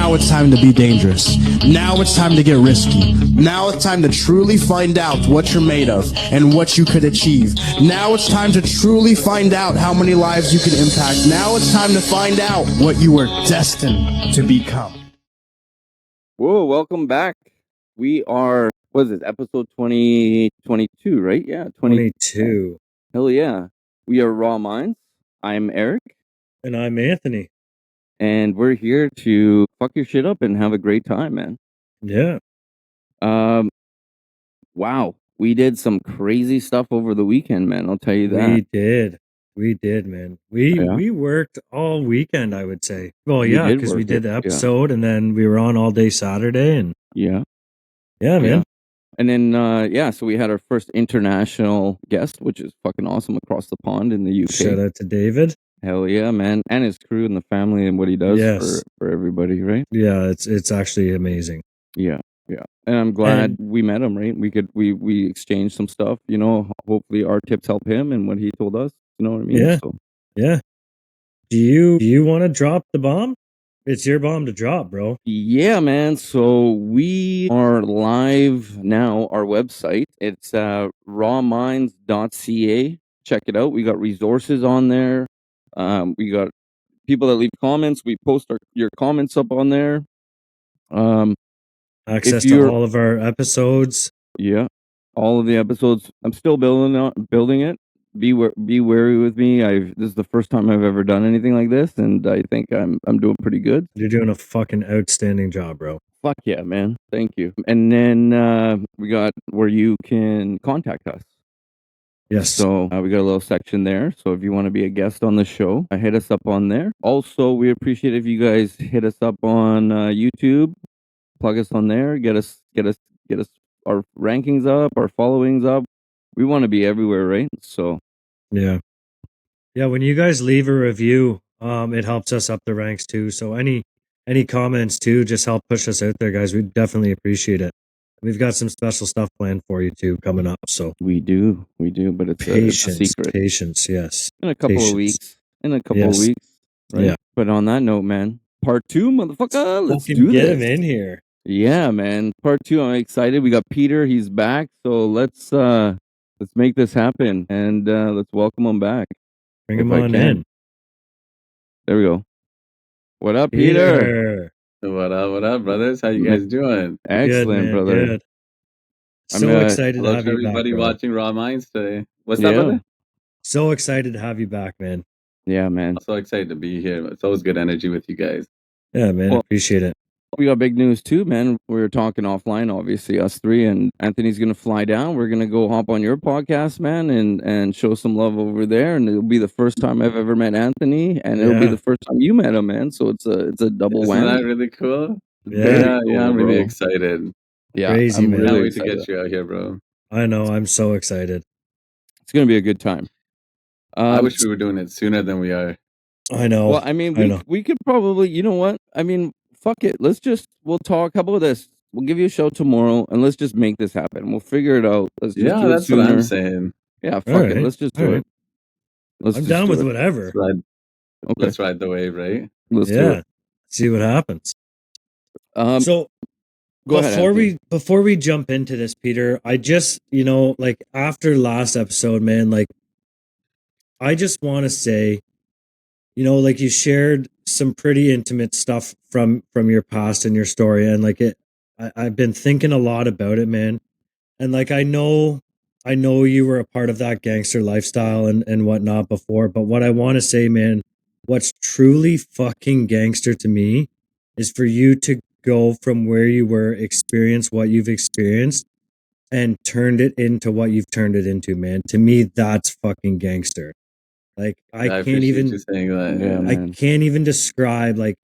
Now it's time to be dangerous. Now it's time to get risky. Now it's time to truly find out what you're made of and what you could achieve. Now it's time to truly find out how many lives you can impact. Now it's time to find out what you were destined to become. Whoa, welcome back. We are, what is it, episode 2022, right? Yeah, 22. Hell yeah. We are Raw Minds. I'm Eric. And I'm Anthony. And we're here to fuck your shit up and have a great time, man. Yeah. Wow. We did some crazy stuff over the weekend, man. I'll tell you that. We did, man. We worked all weekend, I would say. Well, yeah, because we did the episode and then we were on all day Saturday and yeah, man. And then so we had our first international guest, which is fucking awesome, across the pond in the UK. Shout out to David. Hell yeah, man. And his crew and the family and what he does for everybody, right? Yeah, it's actually amazing. Yeah. And I'm glad we met him, right? We exchanged some stuff, you know, hopefully our tips help him and what he told us. You know what I mean? Yeah. Yeah. Do you want to drop the bomb? It's your bomb to drop, bro. Yeah, man. So we are live now, our website. It's rawminds.ca. Check it out. We got resources on there. We got people that leave comments. We post your comments up on there. Access to all of our episodes. Yeah, all of the episodes. I'm still building it. Be wary with me. This is the first time I've ever done anything like this, and I think I'm doing pretty good. You're doing a fucking outstanding job, bro. Fuck yeah, man. Thank you. And then we got where you can contact us. Yes. So we got a little section there. So if you want to be a guest on the show, hit us up on there. Also, we appreciate if you guys hit us up on YouTube. Plug us on there. Get us our rankings up, our followings up. We want to be everywhere, right? So yeah. When you guys leave a review, it helps us up the ranks too. So any comments too, just help push us out there, guys. We definitely appreciate it. We've got some special stuff planned for you too coming up. So we do, but it's a secret. Patience, yes. In a couple of weeks. Right? Yeah. But on that note, man, part 2, motherfucker. Let's do get this. Him in here. Yeah, man. Part 2. I'm excited. We got Peter. He's back. So let's make this happen and let's welcome him back. Bring him on in. There we go. What up, Peter? What up, brothers? How you guys doing? Excellent, brother. Good. So excited to have you back. Everybody watching Raw Minds today. What's up, brother? So excited to have you back, man. Yeah, man. I'm so excited to be here. It's always good energy with you guys. Yeah, man. Appreciate it. We got big news too, man. We were talking offline, obviously, us three, and Anthony's gonna fly down. We're gonna go hop on your podcast, man, and show some love over there. And it'll be the first time I've ever met Anthony, and it'll be the first time you met him, man. So it's a double whammy. Isn't that really cool? Yeah, cool, I'm really excited. Yeah, crazy, man. I can't wait to get you out here, bro. I know. I'm so excited. It's gonna be a good time. I wish we were doing it sooner than we are. I know. Well, I mean, we could probably, you know what? I mean, fuck it. We'll talk. How about this? We'll give you a show tomorrow, and let's just make this happen. We'll figure it out. Let's just do it that's sooner. what I'm saying. Yeah, fuck it. Let's just do it. I'm down with whatever. Let's ride the wave, right? Let's do it. See what happens. So go ahead. Before we jump into this, Peter, I just, like after last episode, man, like I just want to say, like you shared some pretty intimate stuff from your past and your story, and like I've been thinking a lot about it, man. And like I know you were a part of that gangster lifestyle and whatnot before, but what I want to say, man, what's truly fucking gangster to me is for you to go from where you were, experience what you've experienced, and turned it into what you've turned it into, man. To me, that's fucking gangster. Like I can't even describe like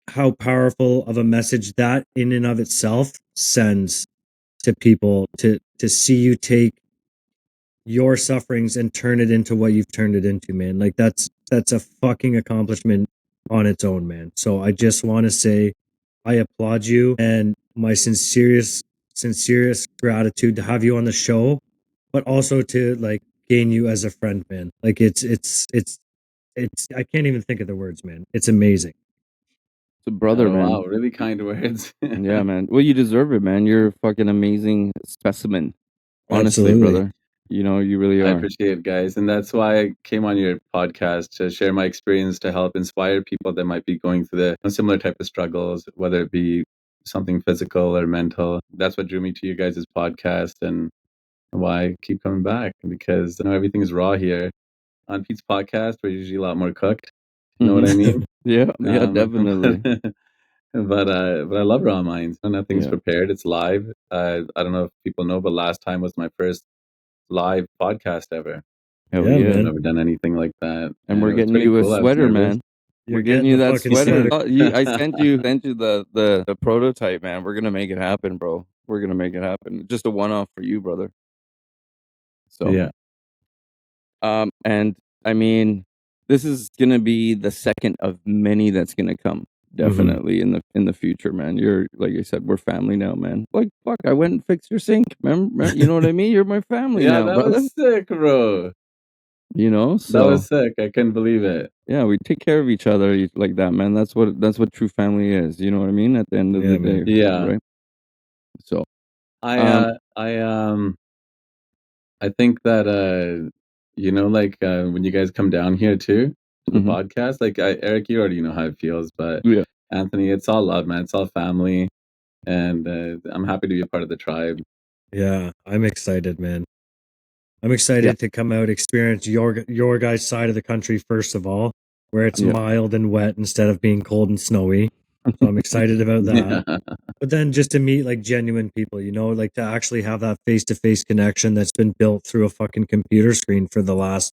how powerful of a message that in and of itself sends to people to see you take your sufferings and turn it into what you've turned it into, man. Like that's a fucking accomplishment on its own, man. So I just want to say I applaud you, and my sincerest gratitude to have you on the show, but also to like gain you as a friend, man. Like it's I can't even think of the words, man. It's amazing. It's a brother, man. Wow, really kind words. Yeah, man. Well, you deserve it, man. You're a fucking amazing specimen. Honestly, Absolutely. brother. You know, you really I are. appreciate it, guys. And that's why I came on your podcast to share my experience to help inspire people that might be going through the similar type of struggles, whether it be something physical or mental. That's what drew me to you guys' podcast and why I keep coming back, because everything's raw here. On Pete's podcast, we're usually a lot more cooked. You know what I mean? Yeah, definitely. But I love raw minds. Nothing's Yeah. prepared. It's live. I don't know if people know, but last time was my first live podcast ever. Hell Yeah, yeah. I've man. never done anything like that. And we're It was getting pretty you a cool. I was sweater, nervous. man. You're We're getting getting you the that fucking sweater. sweater. I sent you the prototype, man. We're gonna make it happen, bro. We're gonna make it happen. Just a one off for you, brother. So Yeah. and I mean, this is gonna be the second of many that's gonna come. Definitely in the future, man. You're like I said, we're family now, man. Like fuck, I went and fixed your sink. Remember, you know what I mean? You're my family Yeah, now, that brother. was sick, bro. You know, That so was sick. I couldn't believe it. yeah, we take care of each other like that, man. That's what true family is. You know what I mean? At the end of Yeah, the man. day, Yeah. right? So I think that like when you guys come down here too to the Mhm. podcast, like Eric, you already know how it feels, but Yeah. Anthony, it's all love, man. It's all family, and I'm happy to be a part of the tribe. Yeah, I'm excited, man. I'm excited to come out, experience your guys' side of the country first of all, where it's Yeah. mild and wet instead of being cold and snowy. So I'm excited about that. Yeah. But then just to meet like genuine people, like to actually have that face to face connection that's been built through a fucking computer screen for the last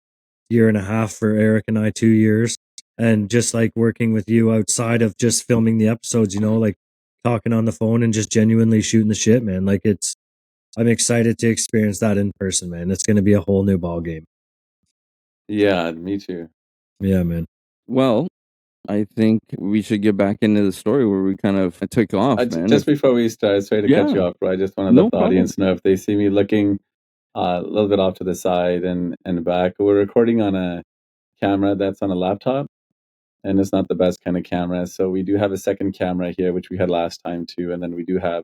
year and a half for Eric and I, 2 years. And just like working with you outside of just filming the episodes, like talking on the phone and just genuinely shooting the shit, man. Like I'm excited to experience that in person, man. It's going to be a whole new ball game. Yeah, me too. Yeah, man. Well, I think we should get back into the story where we kind of took off, man. Just before we start, sorry to cut you Yeah. off, bro. I just want to No let the problem. audience know if they see me looking a little bit off to the side and back. We're recording on a camera that's on a laptop, and it's not the best kind of camera. So we do have a second camera here, which we had last time too, and then we do have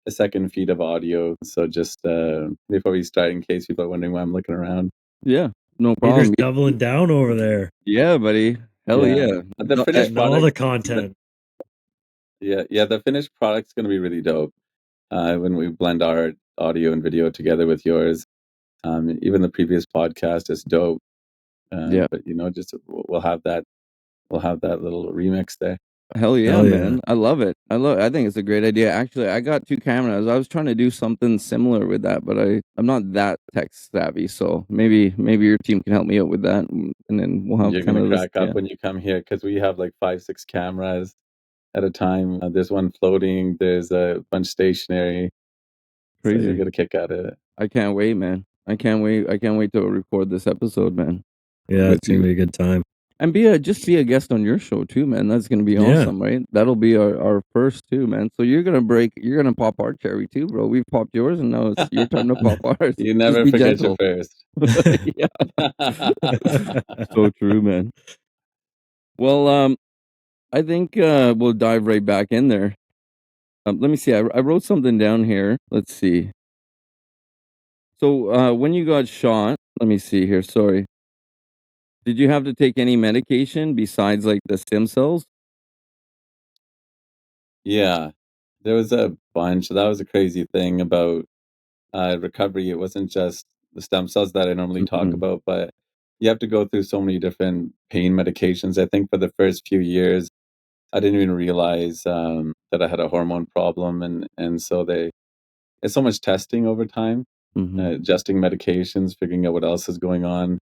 a second feed of audio. So just before we start, in case people are wondering why I'm looking around. Yeah, no Peter's problem. doubling down over there. Yeah, buddy. Hell yeah. The finished Getting all product, the content. the finished product's gonna be really dope. When we blend our audio and video together with yours. Even the previous podcast is dope. Yeah. But just we'll have that little remix there. Hell yeah, Hell yeah. man. I love it. I think it's a great idea. Actually, I got 2 cameras. I was trying to do something similar with that, but I'm not that tech savvy, so maybe your team can help me out with that, and then we'll have You're kind gonna of this, crack up when you come here because we have like 5-6 cameras at a time. There's one floating. There's a bunch stationary. So crazy. you're gonna kick out of it. I can't wait, man. I can't wait to record this episode, man. Yeah, with it's going to be a good time. And just be a guest on your show too, man. That's gonna be Yeah. awesome, right? That'll be our first too, man. So you're gonna pop our cherry too, bro. We've popped yours, and now it's your time to pop ours. You Just never be forget gentle. your first. So true, man. Well, I think we'll dive right back in there. Let me see. I wrote something down here. Let's see. So when you got shot, let me see here. Sorry. Did you have to take any medication besides like the stem cells? Yeah, there was a bunch. That was a crazy thing about recovery. It wasn't just the stem cells that I normally talk Mhm. about, but you have to go through so many different pain medications. I think for the first few years, I didn't even realize that I had a hormone problem, and so it's so much testing over time, Mhm. adjusting medications, figuring out what else is going on.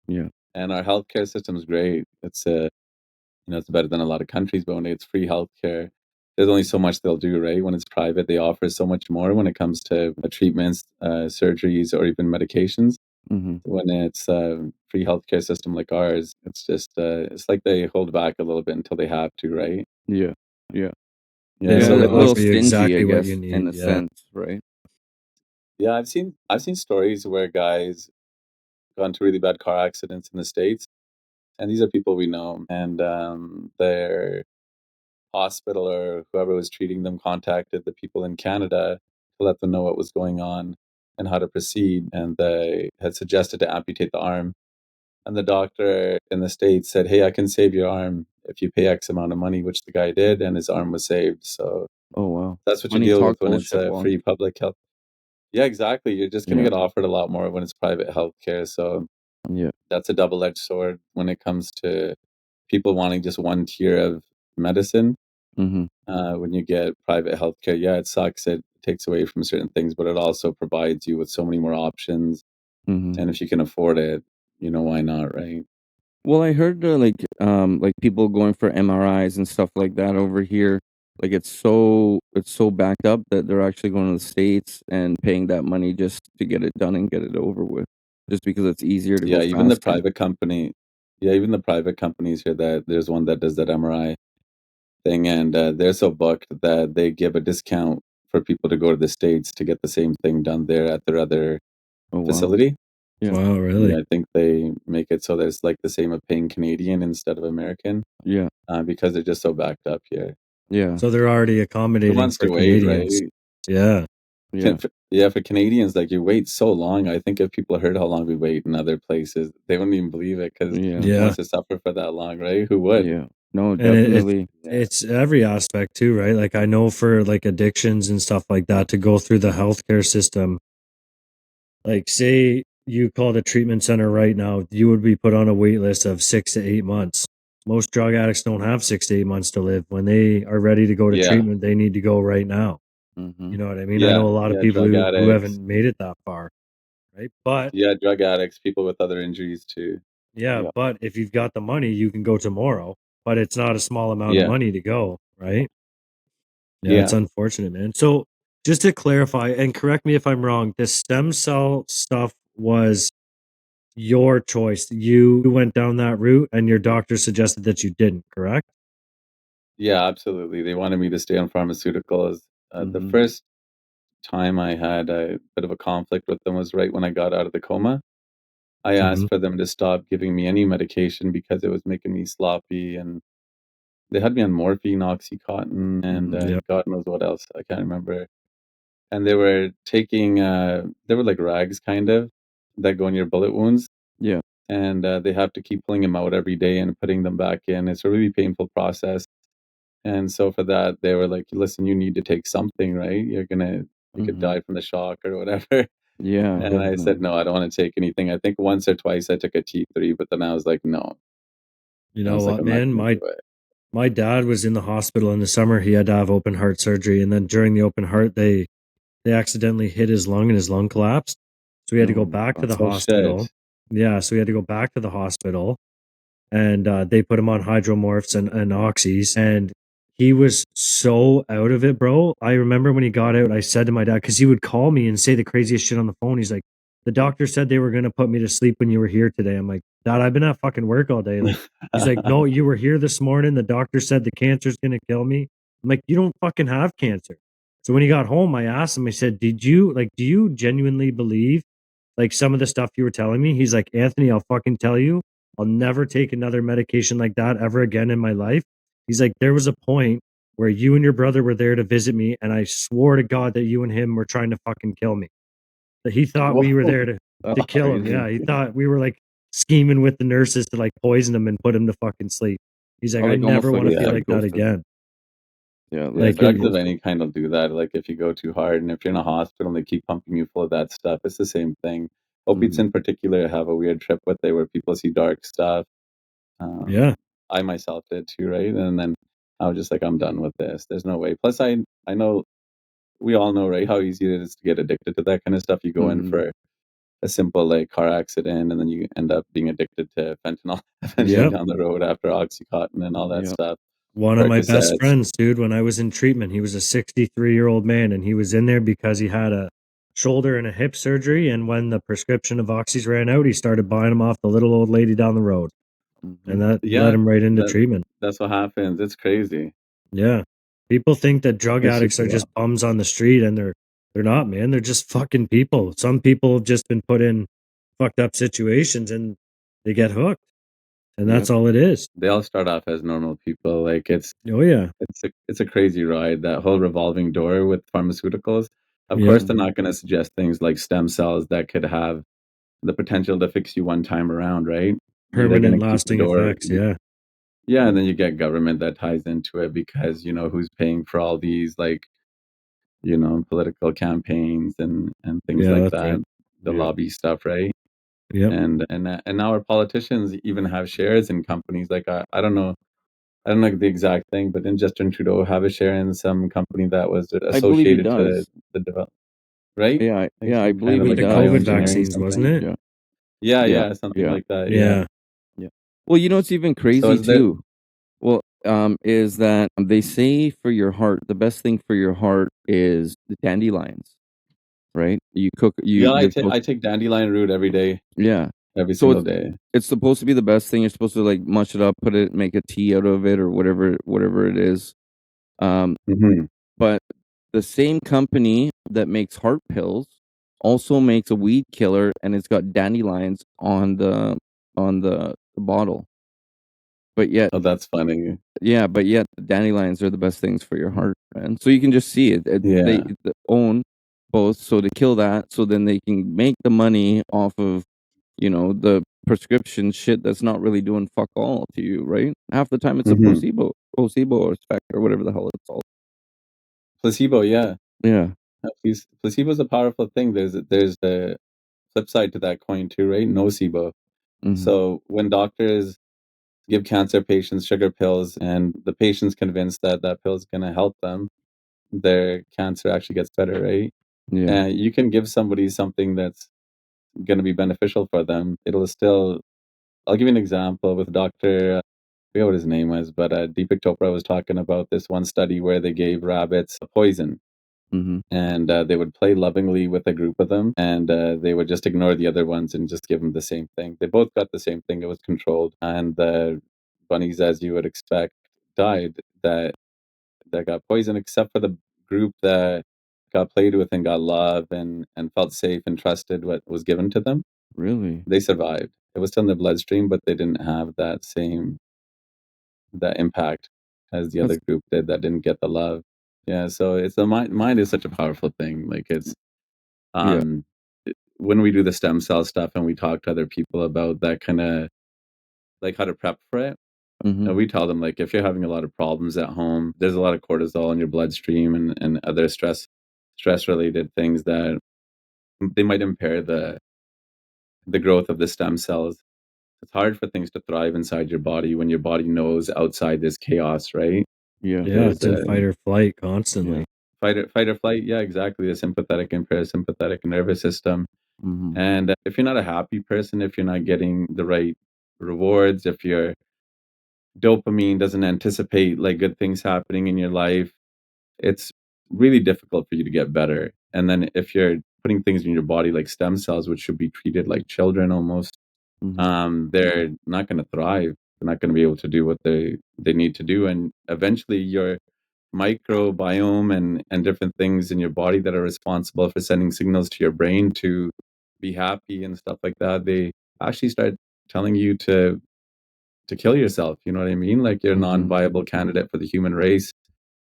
Yeah. And our healthcare system is great. It's it's better than a lot of countries, but when it's free healthcare, there's only so much they'll do, right? When it's private, they offer so much more when it comes to treatments, surgeries, or even medications. Mhm. When it's a free healthcare system like ours, it's just it's like they hold back a little bit until they have to, right? Yeah. Yeah. They Yeah. know A to little offer you stingy, exactly I what you guess, in need. a Yeah. sense, right? Yeah, I've seen stories where guys got into really bad car accidents in the States, and these are people we know, and their hospital or whoever was treating them contacted the people in Canada to let them know what was going on and how to proceed. And they had suggested to amputate the arm. And the doctor in the States said, "Hey, I can save your arm if you pay X amount of money," which the guy did, and his arm was saved. So Oh wow. that's what you Money deal talk, with when it's bullshit a walk. free public health. Yeah, exactly. You're just going to Yeah. get offered a lot more when it's private healthcare. So Yeah. that's a double-edged sword when it comes to people wanting just one tier of medicine. Mm-hmm. When you get private healthcare, yeah, it sucks. It takes away from certain things, but it also provides you with so many more options. Mm-hmm. And if you can afford it, why not, right? Well, I heard like people going for MRIs and stuff like that over here. Like it's so backed up that they're actually going to the States and paying that money just to get it done and get it over with, just because it's easier to go Yeah, even the faster. private company. Yeah, even the private companies here. That there's one that does that MRI thing, and they're so booked that they give a discount for people to go to the States to get the same thing done there at their other Oh wow. facility. Yeah. Wow, really? Yeah, I think they make it so that it's like the same of paying Canadian instead of American, Yeah. because they're just so backed up here. Yeah. So they're already Who accommodating wants for to wait, Canadians. right? Yeah. Yeah. Yeah, for Canadians, like you wait so long. I think if people heard how long we wait in other places, they wouldn't even believe it because Yeah. who Yeah. wants to suffer for that long, right? Who would? Yeah. No, And definitely. it's every aspect too, right? Like I know for like addictions and stuff like that to go through the healthcare system, like say you called a treatment center right now, you would be put on a wait list of 6 to 8 months. Most drug addicts don't have 6 to 8 months to live. When they are ready to go to Yeah, treatment, they need to go right now. Mm-hmm. You know what I mean? I yeah, know a lot of yeah. people Drug who addicts. haven't made it that far, right? But Yeah, drug addicts, people with other injuries too. yeah, Yeah. but if you've got the money, you can go tomorrow. But it's not a small amount of Yeah, money to go, right? Yeah, it's yeah, unfortunate, man. So just to clarify, and correct me if I'm wrong, the stem cell stuff was your choice. You went down that route and your doctor suggested that you didn't, correct? yeah. Absolutely. They wanted me to stay on pharmaceuticals. The Mm-hmm. first time I had a bit of a conflict with them was right when I got out of the coma. I Mm-hmm. asked for them to stop giving me any medication because it was making me sloppy, and they had me on morphine, Oxycontin, and Mm-hmm. Yeah. God knows what else. I can't remember. And they were taking, they were like rags kind of that go in your bullet wounds. Yeah. And they have to keep pulling them out every day and putting them back in. It's a really painful process. And so for that, they were like, "Listen, you need to take something, right? You could Mm-hmm. die from the shock or whatever." Yeah. And I said, Definitely. "No, I don't want to take anything." I think once or twice I took a T3, but then I was like, "No." You I know was like, what, "I'm not man? going to do it." My dad was in the hospital in the summer. He had to have open heart surgery, and then during the open heart, they accidentally hit his lung and his lung collapsed. So we had to go Oh my back to God. the Oh hospital. shit! Yeah, so we had to go back to the hospital and they put him on hydromorphs and oxys. And he was so out of it, bro. I remember when he got out, I said to my dad, because he would call me and say the craziest shit on the phone. He's like, the doctor said they were going to put me to sleep when you were here today. I'm like, Dad, I've been at fucking work all day. Like, he's like, no, you were here this morning. The doctor said the cancer's going to kill me. I'm like, you don't fucking have cancer. So when he got home, I asked him, I said, do you genuinely believe like some of the stuff you were telling me? He's like, Anthony, I'll fucking tell you, I'll never take another medication like that ever again in my life. He's like, there was a point where you and your brother were there to visit me, and I swore to God that you and him were trying to fucking kill me. That he thought we were Whoa, there to That's kill him. crazy. Yeah, he thought we were like scheming with the nurses to like poison him and put him to fucking sleep. He's like, Oh, I like almost never like want a to feel yeah, like that psychosis. again. Yeah. yeah. Like Like, Drugs of psychosis. any kind will do that. Like if you go too hard, and if you're in a hospital and they keep pumping you full of that stuff, it's the same thing. Opiates Mm-hmm. in particular have a weird trip with it where people see dark stuff. Um, yeah, I myself did too, right? And then I was just like, I'm done with this. There's no way. Plus, I know we all know, right, how easy it is to get addicted to that kind of stuff. You go in Mm-hmm. for a simple like car accident, and then you end up being addicted to fentanyl eventually yep. down the road after Oxycontin and all that Yeah. stuff. One of my best Percocets. friends, dude, when I was in treatment, he was a 63-year-old man and he was in there because he had a shoulder and a hip surgery. And when the prescription of oxys ran out, he started buying them off the little old lady down the road. Mm-hmm. And that led Yeah, him right into that treatment. that's what happens. It's crazy. Yeah. People think that drug It's addicts super are just wild. bums on the street and they're not, man. They're just fucking people. Some people have just been put in fucked up situations and they get hooked. And that's all it is. They all start off as normal people. Like Oh yeah. it's a crazy ride, that whole revolving door with pharmaceuticals. Of Yeah. course, they're not going to suggest things like stem cells that could have the potential to fix you one time around, right? They're Permanent going to keep the lasting door. effects. Yeah. Yeah, and then you get government that ties into it because, who's paying for all these, like, political campaigns and things Yeah, like that's that, right. the Yeah. lobby stuff, right? Yep. And now our politicians even have shares in companies. Like I don't know the exact thing, but didn't Justin Trudeau have a share in some company that was I believe he associated to does. the develop, right? Like I some kind believe of he With like the does. COVID bioengineering vaccines, wasn't something. it? Yeah. Yeah, Yeah. yeah, something Yeah. like that. Yeah. Yeah. Well, it's even So crazy is there? too. Well, is that they say for your heart, the best thing for your heart is the dandelions, right? You cook, Yeah, you're supposed, I take dandelion root every day, yeah. every So single day. it's supposed to be the best thing. You're supposed to like mush it up, make a tea out of it or whatever it is. Hmm. But the same company that makes heart pills also makes a weed killer, and it's got dandelions on the bottle. But yet, Oh, that's funny. yeah, but yet the dandelions are the best things for your heart, and so you can just see it. They Yeah. own both, so to kill that, so then they can make the money off of the prescription shit that's not really doing fuck all to you, right? Half the time it's a Hmm. placebo or spec or whatever the hell it's called. Placebo, yeah. Yeah. Placebo is a powerful thing. There's the flip side to that coin too, right? Nocebo. Hmm. So when doctors give cancer patients sugar pills and the patient's convinced that that pill is going to help them, their cancer actually gets better, right? Yeah. And you can give somebody something that's going to be beneficial for them. It'll still, I'll give you an example with Dr. I forget what his name was, but Deepak Chopra was talking about this one study where they gave rabbits a poison, Hmm. and they would play lovingly with a group of them, and they would just ignore the other ones and just give them the same thing. They both got the same thing. It was controlled, and the bunnies, as you would expect, died. That got poisoned, except for the group that got played with and got love and felt safe and trusted what was given to them. Really? They survived. It was still in their bloodstream, but they didn't have that impact as the other That's group did that didn't get the love. Yeah, so it's the mind is such a powerful thing. Like it's yeah. um when we do the stem cell stuff and we talk to other people about that kind of like how to prep for it, Hmm. and we tell them like if you're having a lot of problems at home, there's a lot of cortisol in your bloodstream and other stress related things that they might impair the growth of the stem cells. It's hard for things to thrive inside your body when your body knows outside this chaos, right? Yeah. Yeah, There's it's in a fight or flight Yeah. constantly. fight or flight. Yeah, exactly. The sympathetic and parasympathetic nervous system. Hmm. And if you're not a happy person, if you're not getting the right rewards, if your dopamine doesn't anticipate like good things happening in your life, it's really difficult for you to get better. And then if you're putting things in your body like stem cells, which should be treated like children almost, Hmm. they're not going to thrive. They're not going to be able to do what they need to do. And eventually your microbiome and different things in your body that are responsible for sending signals to your brain to be happy and stuff like that, they actually start telling you to kill yourself. You know what I mean? Like you're a Hmm. non-viable candidate for the human race,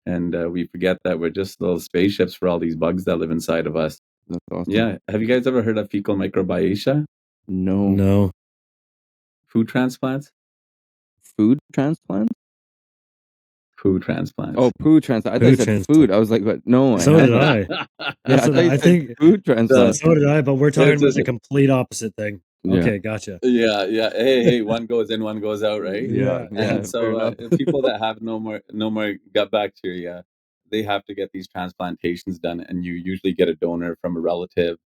and we forget that we're just little spaceships for all these bugs that live inside of us. That's awesome. Yeah, have you guys ever heard of fecal microbiota? No No. Food transplants? food transplant. Food Oh, transplants. poo transplant. I thought you Food said transplant. food. I was like, what? No, I So did haven't. I. Yeah, That's I what thought you I said think. food So transplant. So did I, but we're talking it's about just the complete opposite thing. Yeah. Okay, gotcha. yeah, yeah. Hey, one goes in, one goes out, right? Yeah. Yeah. And Yeah. Fair so enough. people that have no more gut bacteria, they have to get these transplantations done, and you usually get a donor from a relative.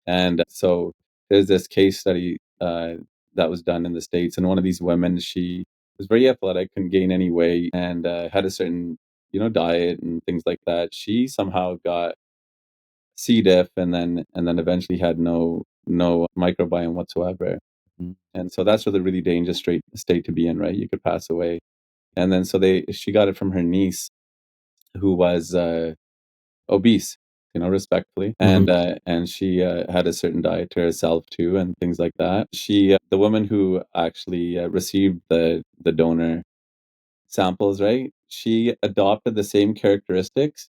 And so there's this case study that was done in the States, and one of these women, she was very athletic, couldn't gain any weight, and had a certain diet and things like that. She somehow got C. diff, and then eventually had no microbiome whatsoever. Mhm. And so that's really really dangerous state to be in, right? You could pass away. And then so she got it from her niece who was obese. respectfully. Mhm. And she had a certain diet to herself too, and things like that. The woman who actually received the donor samples, right? She adopted the same characteristics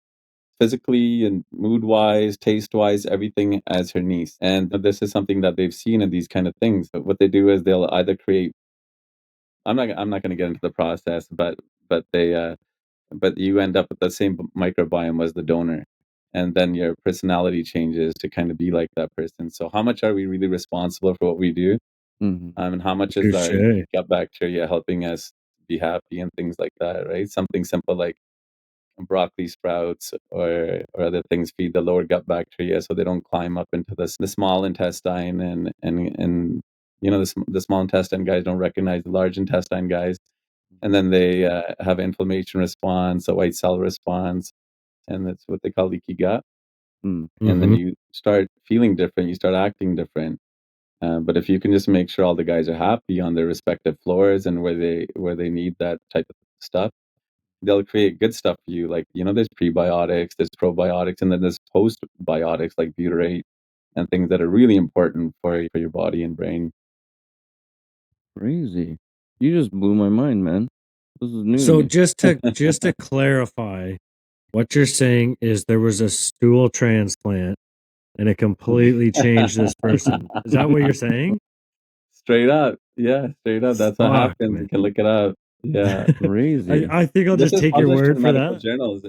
physically and mood wise, taste wise, everything as her niece. And this is something that they've seen in these kind of things. But what they do is they'll either create. I'm not going to get into the process, but they but you end up with the same microbiome as the donor. And then your personality changes to kind of be like that person. So how much are we really responsible for what we do? Mm-hmm. And how much is our Touche. gut bacteria helping us be happy and things like that, right? Something simple like broccoli sprouts or other things feed the lower gut bacteria so they don't climb up into the small intestine and the small intestine guys don't recognize the large intestine guys, and then they have inflammation response, a white cell response, and that's what they call leaky gut. Mm. And then Mhm. you start feeling different, you start acting different. But if you can just make sure all the guys are happy on their respective floors and where they need that type of stuff, they'll create good stuff for you. Like, there's prebiotics, there's probiotics, and then there's postbiotics like butyrate and things that are really important for your body and brain. Crazy. You just blew my mind, man. This is new to So me. just to clarify, what you're saying is there was a stool transplant and it completely changed this person. Is that what you're saying? Straight up. Yeah, straight up. That's what Fuck, happens. You man. can look it up. Yeah. Crazy. I think I'll This just is take your published word in for medical that. journals.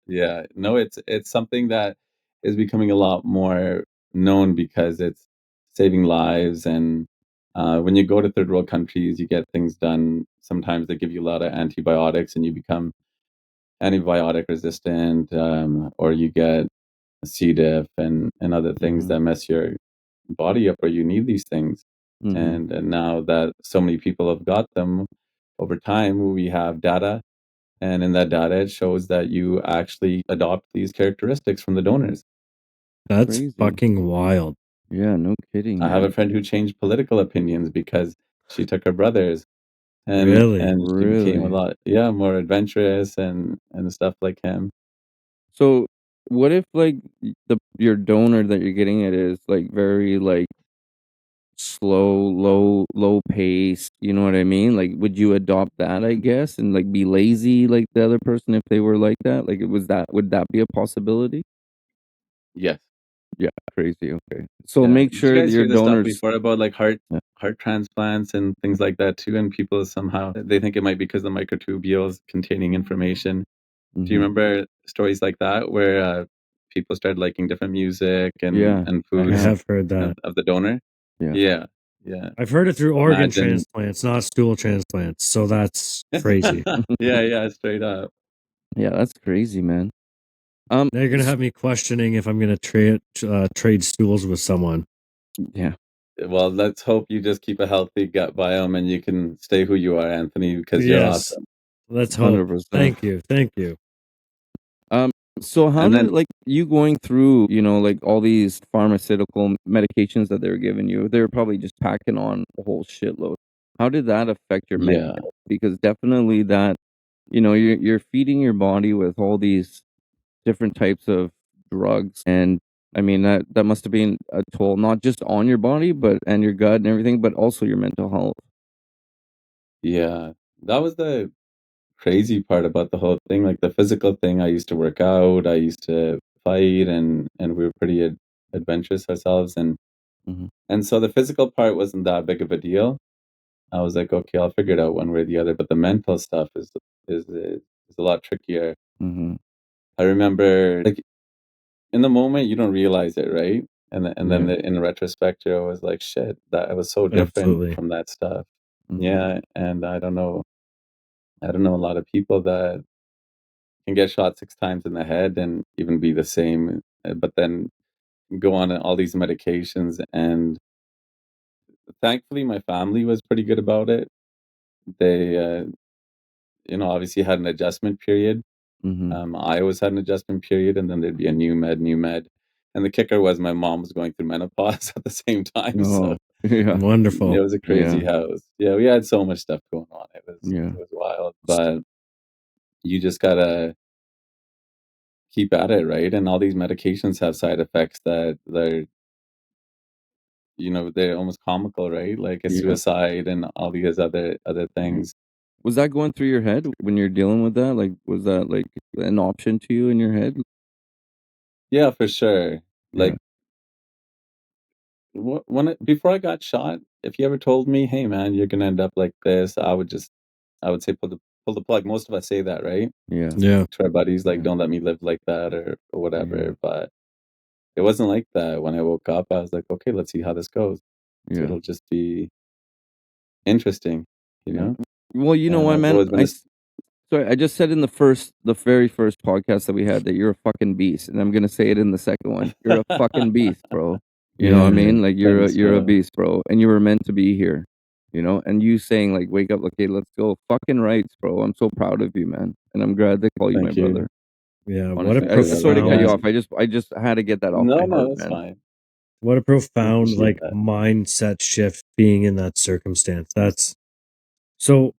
Yeah. No, it's something that is becoming a lot more known because it's saving lives. And when you go to third world countries, you get things done. Sometimes they give you a lot of antibiotics and you become antibiotic resistant, or you get C. diff and other things Mhm. that mess your body up, or you need these things. Mhm. And now that so many people have got them over time, we have data. And in that data, it shows that you actually adopt these characteristics from the donors. That's Crazy. fucking wild. Yeah, no kidding, I have man. a friend who changed political opinions because she took her brothers, and Really? and she became a Really? lot, more adventurous and stuff like him. So, what if like your donor that you're getting it is like very like slow, low pace, you know what I mean? Like would you adopt that, I guess, and like be lazy like the other person if they were like that? Like would that be a possibility? Yes. Yeah, crazy. Okay. So Yeah. make Did you sure that guys your hear this stuff donors. before about like heart Yeah. heart transplants and things like that too? And people somehow they think it might be because the microtubules containing information. Do you Mhm. remember stories like that where people started liking different music and Yeah, and I I foods have. have heard that. of the donor? Yeah. Yeah, yeah. I've heard it through organ Imagine. transplants, not stool transplants. So that's crazy. Yeah, yeah, straight up. Yeah, that's crazy, man. Now you're gonna s- have me questioning if I'm gonna trade stools with someone. yeah, Well, let's hope you just keep a healthy gut biome and you can stay who you are, Anthony, because you're Yes. awesome. Let's hope. 100%. Thank you. Thank you. Um, so how And did then, like you going through, like all these pharmaceutical medications that they were giving you? They were probably just packing on a whole shitload. How did that affect your mental yeah, health? Because definitely that, you're feeding your body with all these different types of drugs, and I mean that must have been a toll not just on your body, but and your gut and everything, but also your mental health. yeah. That was the crazy part about the whole thing. Like the physical thing, I used to work out, I used to fight, and we were pretty adventurous ourselves. Hmm. And so the physical part wasn't that big of a deal. I was like, okay, I'll figure it out one way or the other. But the mental stuff is a lot trickier. Hmm. I remember, like in the moment, you don't realize it, right? And then Yeah. in retrospect, I was like, shit, that I was so different Absolutely. from that stuff. Hmm. Yeah, and I don't know a lot of people that can get shot 6 times in the head and even be the same, but then go on all these medications. And thankfully, my family was pretty good about it. They, obviously had an adjustment period. Hmm. I always had an adjustment period, and then there'd be a new med. And the kicker was my mom was going through menopause at the same time, so Oh, yeah, it Wonderful. was a yeah, crazy house. Yeah, we had so much stuff going on. It was yeah. it was wild, but you just gotta keep at it, right? And all these medications have side effects that they're, they're almost comical, right? Like a Yeah. suicide and all these other things. Was that going through your head when you're dealing with that? Like, was that like an option to you in your head? Yeah, for sure. Yeah. Like before I got shot, if you ever told me, "Hey, man, you're gonna end up like this," I would say pull the plug. Most of us say that, right? Yeah. Yeah. To our buddies, like, Yeah. "Don't let me live like that," or whatever. Yeah. But it wasn't like that. When I woke up, I was like, "Okay, let's see how this goes. Yeah. It'll just be interesting, you Yeah. know." Well, you know And what, I've man? always been Sorry, I just said in the very first podcast that we had that you're a fucking beast, and I'm gonna say it in the second one. You're a fucking beast, bro. You know what I Yeah, mean? man. Like Thanks, you're a bro. beast, bro, and you were meant to be here. You know, and you saying like, "Wake up, okay, let's go." Fucking rights, bro. I'm so proud of you, man, and I'm glad they call you my Thank you. brother. Yeah. What a Honestly, Thank you, brother. sorry to cut you Yeah. off. I just had to get that off No, my heart, no, that's man. fine. What a profound Appreciate like that. mindset shift being in that circumstance. That's so.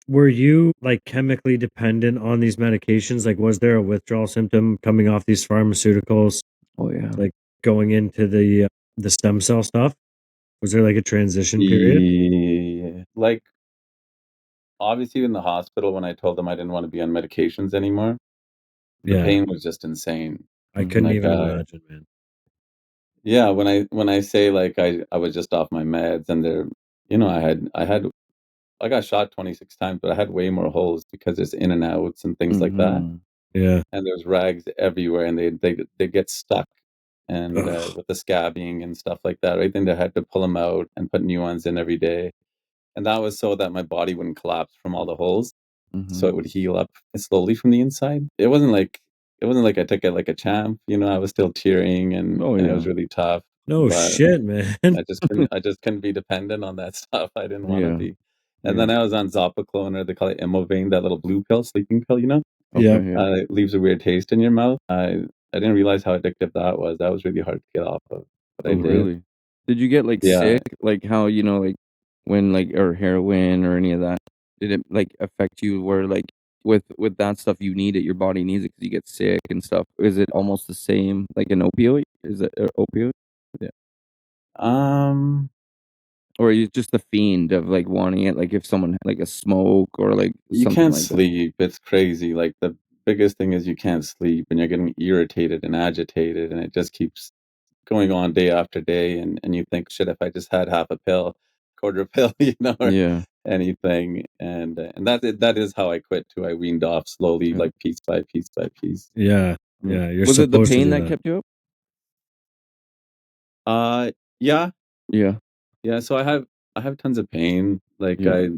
Were you like chemically dependent on these medications? Like, was there a withdrawal symptom coming off these pharmaceuticals? Oh yeah. Like going into the stem cell stuff? Was there like a transition period? Like, obviously in the hospital when I told them I didn't want to be on medications anymore, the Yeah, pain was just insane. I Mhm. couldn't Like, even imagine, man. yeah, when I say like I was just off my meds and they're, I got shot 26 times, but I had way more holes because there's in and outs and things like that. Mhm. Yeah. And there's rags everywhere and they get stuck and Ugh. with the scabbing and stuff like that, right? Then they had to pull them out and put new ones in every day. And that was so that my body wouldn't collapse from all the holes, so Mhm. it would heal up slowly from the inside. It wasn't like I took it like a champ, I was still tearing Oh and it was yeah. really tough, No but shit, man. I just couldn't be dependent on that stuff. I didn't want to Yeah. be. And Yeah. then I was on Zopiclone, or they call it Imovane, that little blue pill, sleeping pill, Yeah. Okay. Yeah. it leaves a weird taste in your mouth. I didn't realize how addictive that was. That was really hard to get off of, but I Oh, did. really? Did you get like Yeah. sick? Like how, like when like or heroin or any of that? Did it like affect you where like with that stuff you need it, your body needs it because you get sick and stuff? Is it almost the same like an opioid? Is it opioid? Yeah. Um, Or are you just the fiend of like wanting it? Like if someone had like a smoke or like you something can't like that? sleep. It's crazy. Like the biggest thing is you can't sleep and you're getting irritated and agitated, and it just keeps going on day after day. And you think, shit, if I just had half a pill, quarter pill, or Yeah. anything. And that is how I quit too. I weaned off slowly, Yeah. like piece by piece by piece. Yeah. Yeah. Yeah. You're Was it the supposed to pain do that that. kept you up? Yeah, Yeah. yeah. So I have tons of pain. Like Yeah.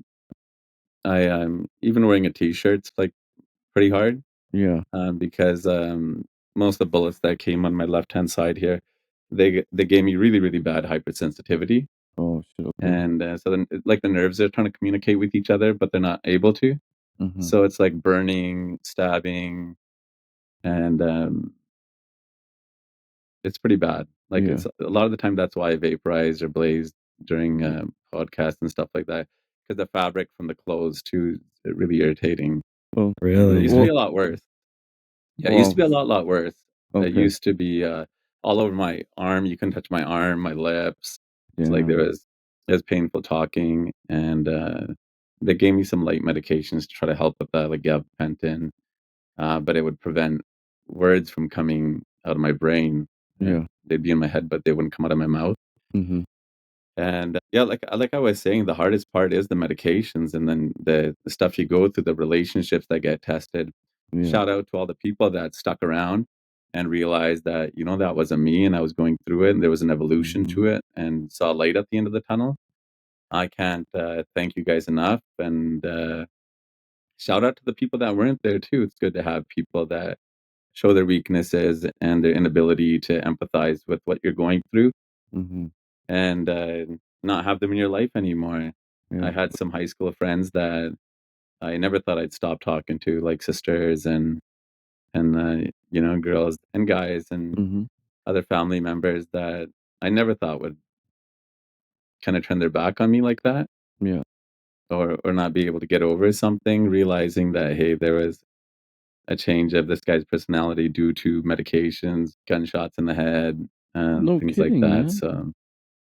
I'm even wearing a t-shirt's like pretty hard. Yeah. Because most of the bullets that came on my left hand side here, they gave me really really bad hypersensitivity, Oh shit. Okay. and so then like the nerves are trying to communicate with each other, but they're not able to. Mhm. So it's like burning, stabbing, and it's pretty bad. Like Yeah. it's a lot of the time that's why I vaporize or blaze during podcasts and stuff like that, because the fabric from the clothes too is really irritating. Well. It Really, used to Well. be man. a lot worse. Yeah, it used to Well. be a lot worse. It Okay. used to be all over my arm. You couldn't touch my arm, my lips. It's like Yeah. it was painful talking, and they gave me some light medications to try to help with that, like gabapentin, but it would prevent words from coming out of my brain. Yeah. They'd be in my head, but they wouldn't come out of my mouth. Mhm. And yeah, like I was saying, the hardest part is the medications, and then the stuff you go through, the relationships that get tested. Yeah. Shout out to all the people that stuck around and realized that, that wasn't me and I was going through it and there was an evolution Mhm. to it and saw light at the end of the tunnel. I can't thank you guys enough. And shout out to the people that weren't there too. It's good to have people that show their weaknesses and their inability to empathize with what you're going through, Mhm. and not have them in your life anymore. I Yeah. had some high school friends that I never thought I'd stop talking to, like sisters and girls and guys and Mhm. other family members that I never thought would kind of turn their back on me like that, Yeah. or not be able to get over something, realizing that hey, there was a change of this guy's personality due to medications, gunshots in the head, and No things like kidding, that. man. So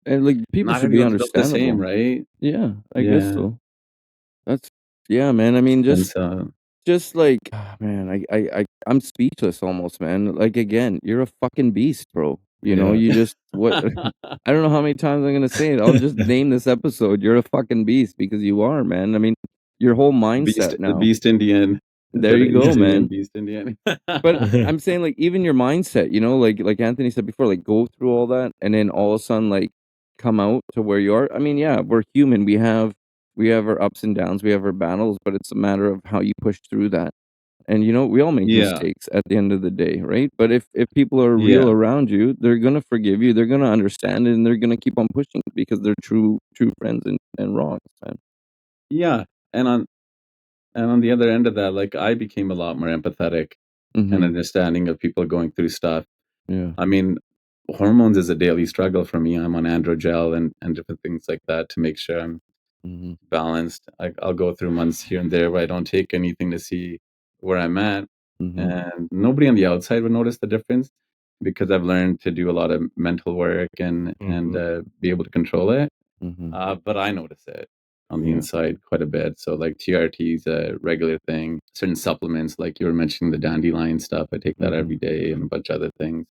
And like people not should be everyone's built the same, understandable. right? Yeah, I guess Yeah. so. That's yeah, man. I mean, And so just like man, I'm speechless almost, man. Like again, you're a fucking beast, bro. You know, yeah. you just what I don't know how many times I'm gonna say it. I'll just name this episode. You're a fucking beast because you are, man. I mean, your whole mindset The now. Beast Indian. There Instead of you go, East Indian, man. Beast Indian. But I'm saying like even your mindset, you know, like Anthony said before, like go through all that and then all of a sudden like come out to where you are. I mean, yeah, we're human. We have our ups and downs, we have our battles, but it's a matter of how you push through that. And you know, we all make Yeah. mistakes at the end of the day, right? But if people are real Yeah. around you, they're gonna forgive you, they're gonna understand it, and they're gonna keep on pushing because they're true friends and wrongs, man. Yeah. And on the other end of that, like I became a lot more empathetic and Mm-hmm. understanding of people going through stuff. Yeah. I mean, hormones is a daily struggle for me. I'm on androgel and different things like that to make sure I'm Mm-hmm. balanced. I'll go through months here and there where I don't take anything to see where I'm at. Mm-hmm. And nobody on the outside would notice the difference because I've learned to do a lot of mental work and be able to control it. Mm-hmm. But I notice it on the Yeah. inside quite a bit. So like TRT is a regular thing. Certain supplements, like you were mentioning the dandelion stuff, I take that Mm-hmm. every day and a bunch of other things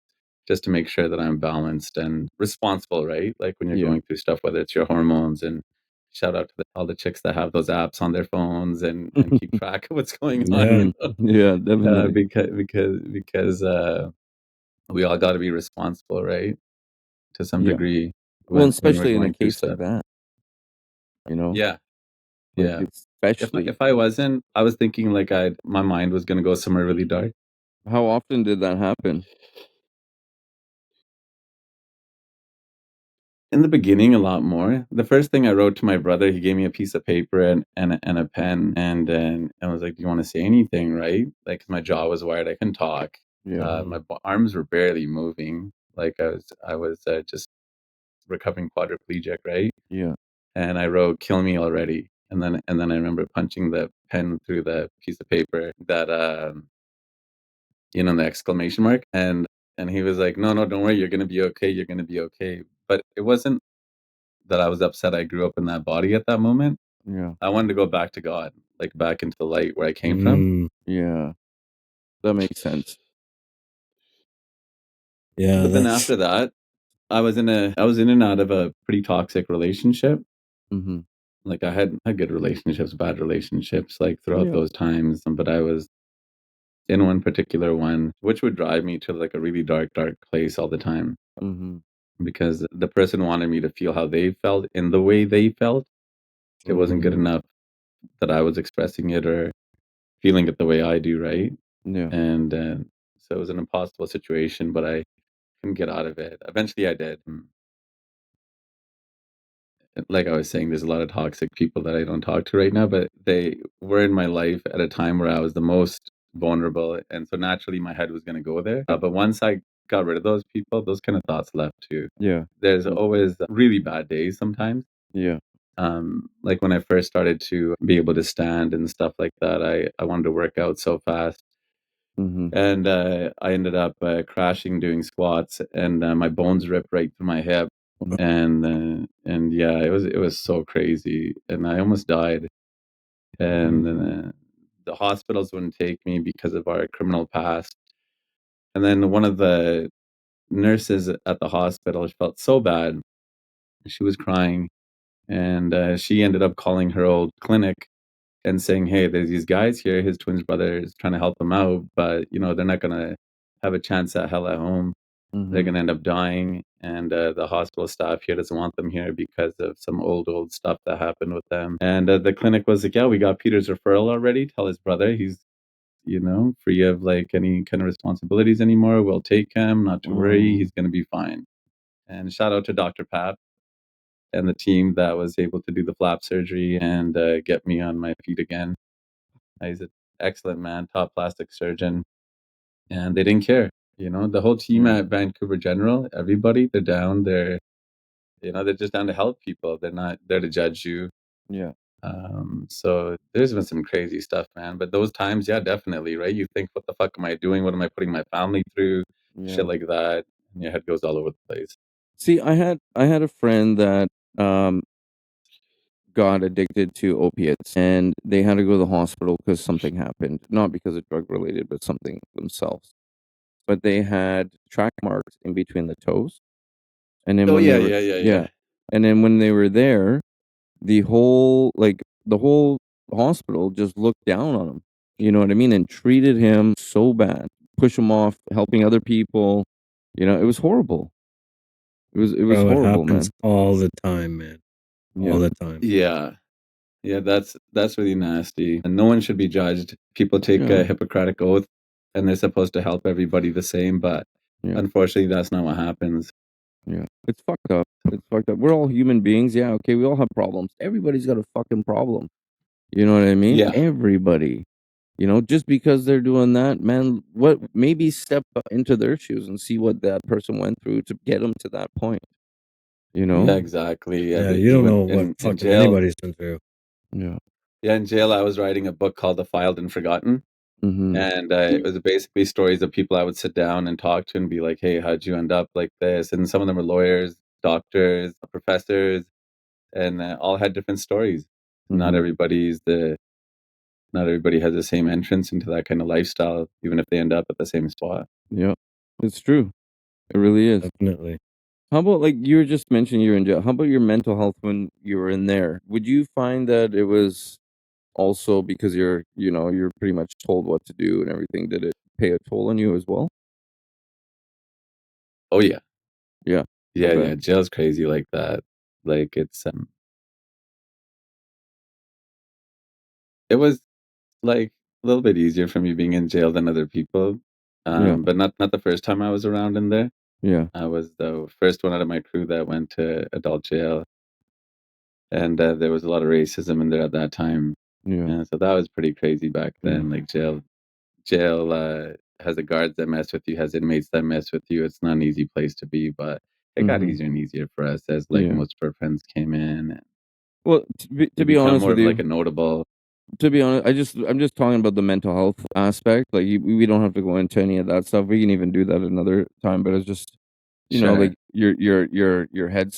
just to make sure that I'm balanced and responsible, right? Like when you're Yeah. going through stuff, whether it's your hormones and shout out to all the chicks that have those apps on their phones and keep track of what's going on, Yeah. Yeah, definitely. because we all got to be responsible, right? To some Yeah. degree Well, and when we're especially in a going through case like stuff. that, you know, Yeah, like yeah. especially. If I wasn't, I was thinking like my mind was gonna go somewhere really dark. How often did that happen? In the beginning, a lot more. The first thing I wrote to my brother, he gave me a piece of paper and a pen, and then I was like, "Do you want to say anything?" Right? Like 'cause my jaw was wired, I couldn't talk. Yeah. My arms were barely moving. Like I was just recovering quadriplegic, right? Yeah. And I wrote, "Kill me already." And then I remember punching the pen through the piece of paper that the exclamation mark, and he was like, "No, no, don't worry, you're gonna be okay. You're gonna be okay." But it wasn't that I was upset I grew up in that body at that moment. Yeah. I wanted to go back to God, like back into the light where I came from. Mm, Yeah. That makes sense. yeah, But then that's after that, I was in and out of a pretty toxic relationship. Mm-hmm. Like I had good relationships, bad relationships, like throughout Yeah. those times. But I was in one particular one, which would drive me to like a really dark, dark place all the time Mm-hmm. because the person wanted me to feel how they felt in the way they felt. It wasn't good mhm. enough that I was expressing it or feeling it the way I do, right? Yeah. And so it was an impossible situation, but I couldn't get out of it. Eventually, I did. Like I was saying, there's a lot of toxic people that I don't talk to right now, but they were in my life at a time where I was the most vulnerable, and so naturally, my head was going to go there. But once I got rid of those people, those kind of thoughts left too. Yeah. There's always really bad days sometimes. Yeah. Like when I first started to be able to stand and stuff like that, I wanted to work out so fast. Mm-hmm. And I ended up crashing doing squats, and my bones ripped right through my hip, and yeah, it was so crazy, and I almost died. And the hospitals wouldn't take me because of our criminal past. And then one of the nurses at the hospital felt so bad; she was crying, and she ended up calling her old clinic and saying, "Hey, there's these guys here. His twin brother is trying to help him out, but they're not gonna have a chance at hell at home. They're Mm-hmm. gonna end up dying, and the hospital staff here doesn't want them here because of some old stuff that happened with them." And the clinic was like, "Yeah, we got Peter's referral already. Tell his brother he's free of like any kind of responsibilities anymore. We'll take him. Not to worry. Mm. He's gonna be fine." And shout out to Dr. Pap and the team that was able to do the flap surgery and get me on my feet again. He's an excellent man, top plastic surgeon, and they didn't care. The whole team Yeah. at Vancouver General, everybody, they're down. They're just down to help people. They're not there to judge you. Yeah. So there's been some crazy stuff, man. But those times, yeah, definitely, right? You think, what the fuck am I doing? What am I putting my family through? Yeah. Shit like that. And your head goes all over the place. See, I had a friend that got addicted to opiates, and they had to go to the hospital because something happened, not because of drug related, but something themselves. But they had track marks in between the toes, and then Oh, when yeah, they were yeah. and then when they were there, the whole hospital just looked down on him. You know what I mean? And treated him so bad, push him off, helping other people. You know, it was horrible. It was Bro, it horrible, happens man. all the time, man. Yeah. All the time. Yeah. Yeah, that's really nasty. And no one should be judged. People take Yeah. a Hippocratic oath and they're supposed to help everybody the same, but Yeah. unfortunately that's not what happens. Yeah. It's fucked up. It's fucked up. We're all human beings. Yeah, okay, we all have problems. Everybody's got a fucking problem. You know what I mean? Yeah. Everybody. You know, just because they're doing that, man, what maybe step into their shoes and see what that person went through to get them to that point. You know? Yeah, exactly. Yeah, you don't know what In fucking jail. anybody's been through. Yeah. Yeah, in jail I was writing a book called The Filed and Forgotten. Mm-hmm. And it was basically stories of people I would sit down and talk to and be like, hey, how'd you end up like this? And some of them were lawyers, doctors, professors, and all had different stories. Not Mm-hmm. not everybody has the same entrance into that kind of lifestyle, even if they end up at the same spot. Yeah. It's true. It really is. Definitely. How about, like, you were just mentioning you were in jail? How about your mental health when you were in there? Would you find that it was also because you're pretty much told what to do and everything? Did it pay a toll on you as well? Oh yeah. Yeah. Yeah, bet. yeah. Jail's crazy like that. Like it was like a little bit easier for me being in jail than other people. Yeah. But not the first time I was around in there. Yeah. I was the first one out of my crew that went to adult jail, and there was a lot of racism in there at that time. Yeah. And so that was pretty crazy back then. Like jail has the guards that mess with you, has inmates that mess with you. It's not an easy place to be, but it got Mhm. easier and easier for us as like Yeah. most of our friends came in and Well, to you be become honest more with of like you, a notable. I'm just talking about the mental health aspect. Like, we don't have to go into any of that stuff. We can even do that another time. But it's just, Sure. like your your head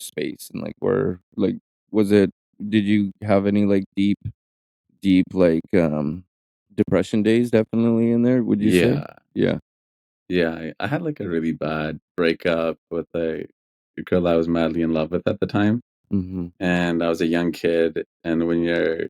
space, and like where, like, was it? Did you have any like deep like depression days? Definitely in there. Would you say? Yeah. Yeah. Yeah. I had like a really bad breakup with a girl I was madly in love with at the time. Mm-hmm. And I was a young kid. And when you're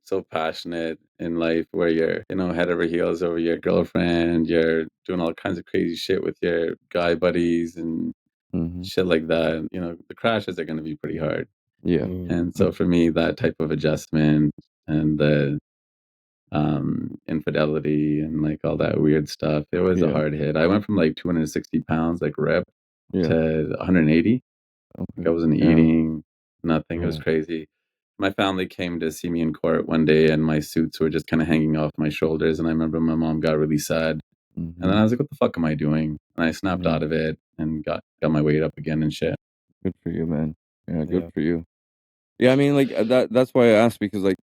so passionate in life where you're, head over heels over your girlfriend, you're doing all kinds of crazy shit with your guy buddies and Mm-hmm. shit like that, the crashes are going to be pretty hard. Yeah. And so for me, that type of adjustment and the infidelity and like all that weird stuff, it was a Yeah. hard hit. I went from like 260 pounds, like rep, Yeah. to 180. Like I Okay. wasn't Yeah. eating, nothing. It was Yeah. crazy. My family came to see me in court one day, and my suits were just kind of hanging off my shoulders. And I remember my mom got really sad, and then Mm-hmm. I was like, "What the fuck am I doing?" And I snapped Yeah. out of it and got my weight up again and shit. Good for you, man. Yeah. Good Yeah. for you. Yeah. I mean, like, that's why I asked, because, like,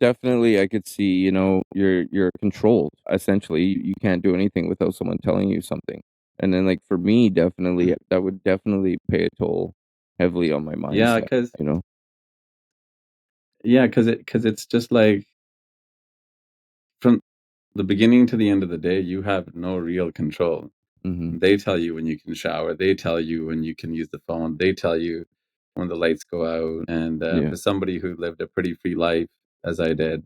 definitely I could see, you're controlled. Essentially, you can't do anything without someone telling you something. And then, like, for me, definitely that would definitely pay a toll heavily on my Yeah, mindset, because you know? it's just like from the beginning to the end of the day, you have no real control. Mhm. They tell you when you can shower. They tell you when you can use the phone. They tell you when the lights go out. And Yeah. for somebody who lived a pretty free life, as I did,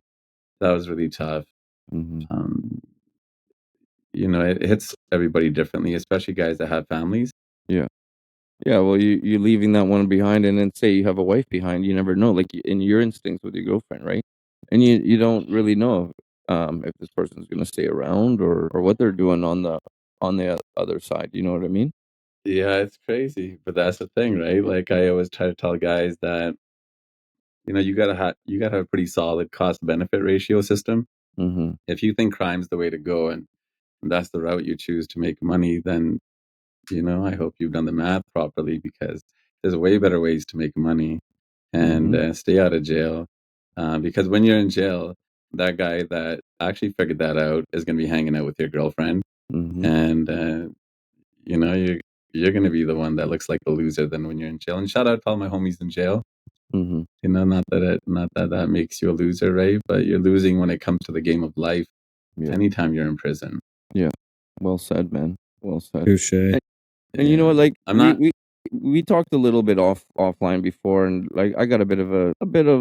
that was really tough. Mhm. Um, it hits everybody differently, especially guys that have families. Yeah. Yeah, well, you leaving that one behind, and then say you have a wife behind, you never know, like, in your instincts with your girlfriend, right? And you don't really know if this person's gonna stay around, or what they're doing on the other side, you know what I mean? Yeah, it's crazy, but that's the thing, right? Like I always try to tell guys that you gotta have a pretty solid cost benefit ratio system. Mhm. If you think crime's the way to go and that's the route you choose to make money, then I hope you've done the math properly because there's way better ways to make money. and stay out of jail. Because when you're in jail, that guy that actually figured that out is going to be hanging out with your girlfriend, and you're going to be the one that looks like a loser then when you're in jail. And shout out to all my homies in jail. Not that makes you a loser, right? But you're losing when it comes to the game of life. Anytime you're in prison. Yeah. Well said, man. Well said. Touche. And you know what? Like we talked a little bit offline before, and like I got a bit of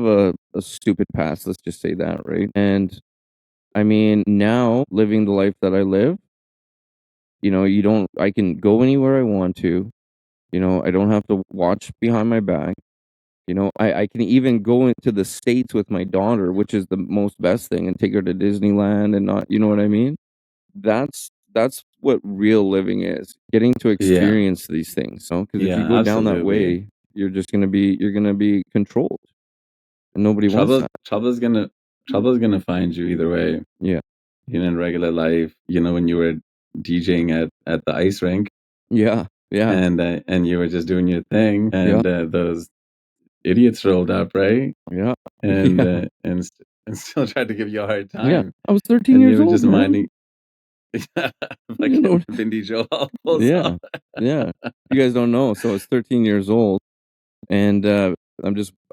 a stupid past. Let's just say that, right? And I mean, now living the life that I live, I can go anywhere I want to. I don't have to watch behind my back. I can even go into the States with my daughter, which is the most best thing, and take her to Disneyland and not, you know what I mean? That's what real living is, getting to experience these things. Because if you go down that way, you're gonna be controlled, and nobody wants that. Trouble's gonna find you either way. Yeah. In regular life, when you were DJing at the ice rink. Yeah. And you were just doing your thing, and those idiots rolled up, right? Yeah. And still tried to give you a hard time. Yeah. I was 13 years old. Just man. minding. Vin Diesel. Yeah. You guys don't know. So I was 13 years old, and I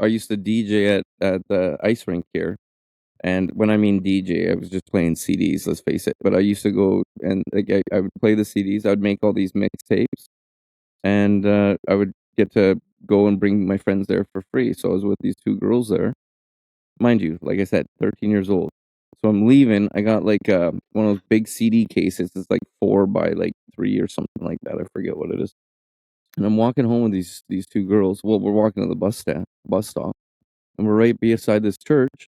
used to DJ at the ice rink here. And when I mean DJ, I was just playing CDs, let's face it. But I used to go and like, I would play the CDs. I would make all these mixtapes, and I would get to go and bring my friends there for free. So I was with these two girls there. Mind you, like I said, 13 years old. So I'm leaving. I got like one of those big CD cases. It's like 4 by like 3 or something like that. I forget what it is. And I'm walking home with these two girls. Well, we're walking to the bus stop, and we're right beside this church.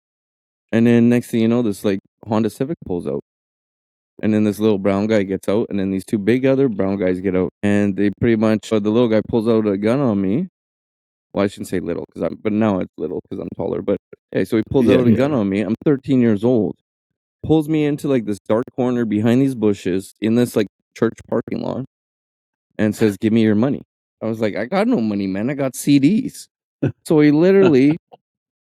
And then next thing you know, this like Honda Civic pulls out. And then this little brown guy gets out, and then these two big other brown guys get out. And they pretty much, the little guy pulls out a gun on me. Well, I shouldn't say little, but now it's little because I'm taller. But hey, so he pulls out a gun on me. I'm 13 years old. Pulls me into like this dark corner behind these bushes in this like church parking lot, and says, "Give me your money." I was like, "I got no money, man. I got CDs." So he literally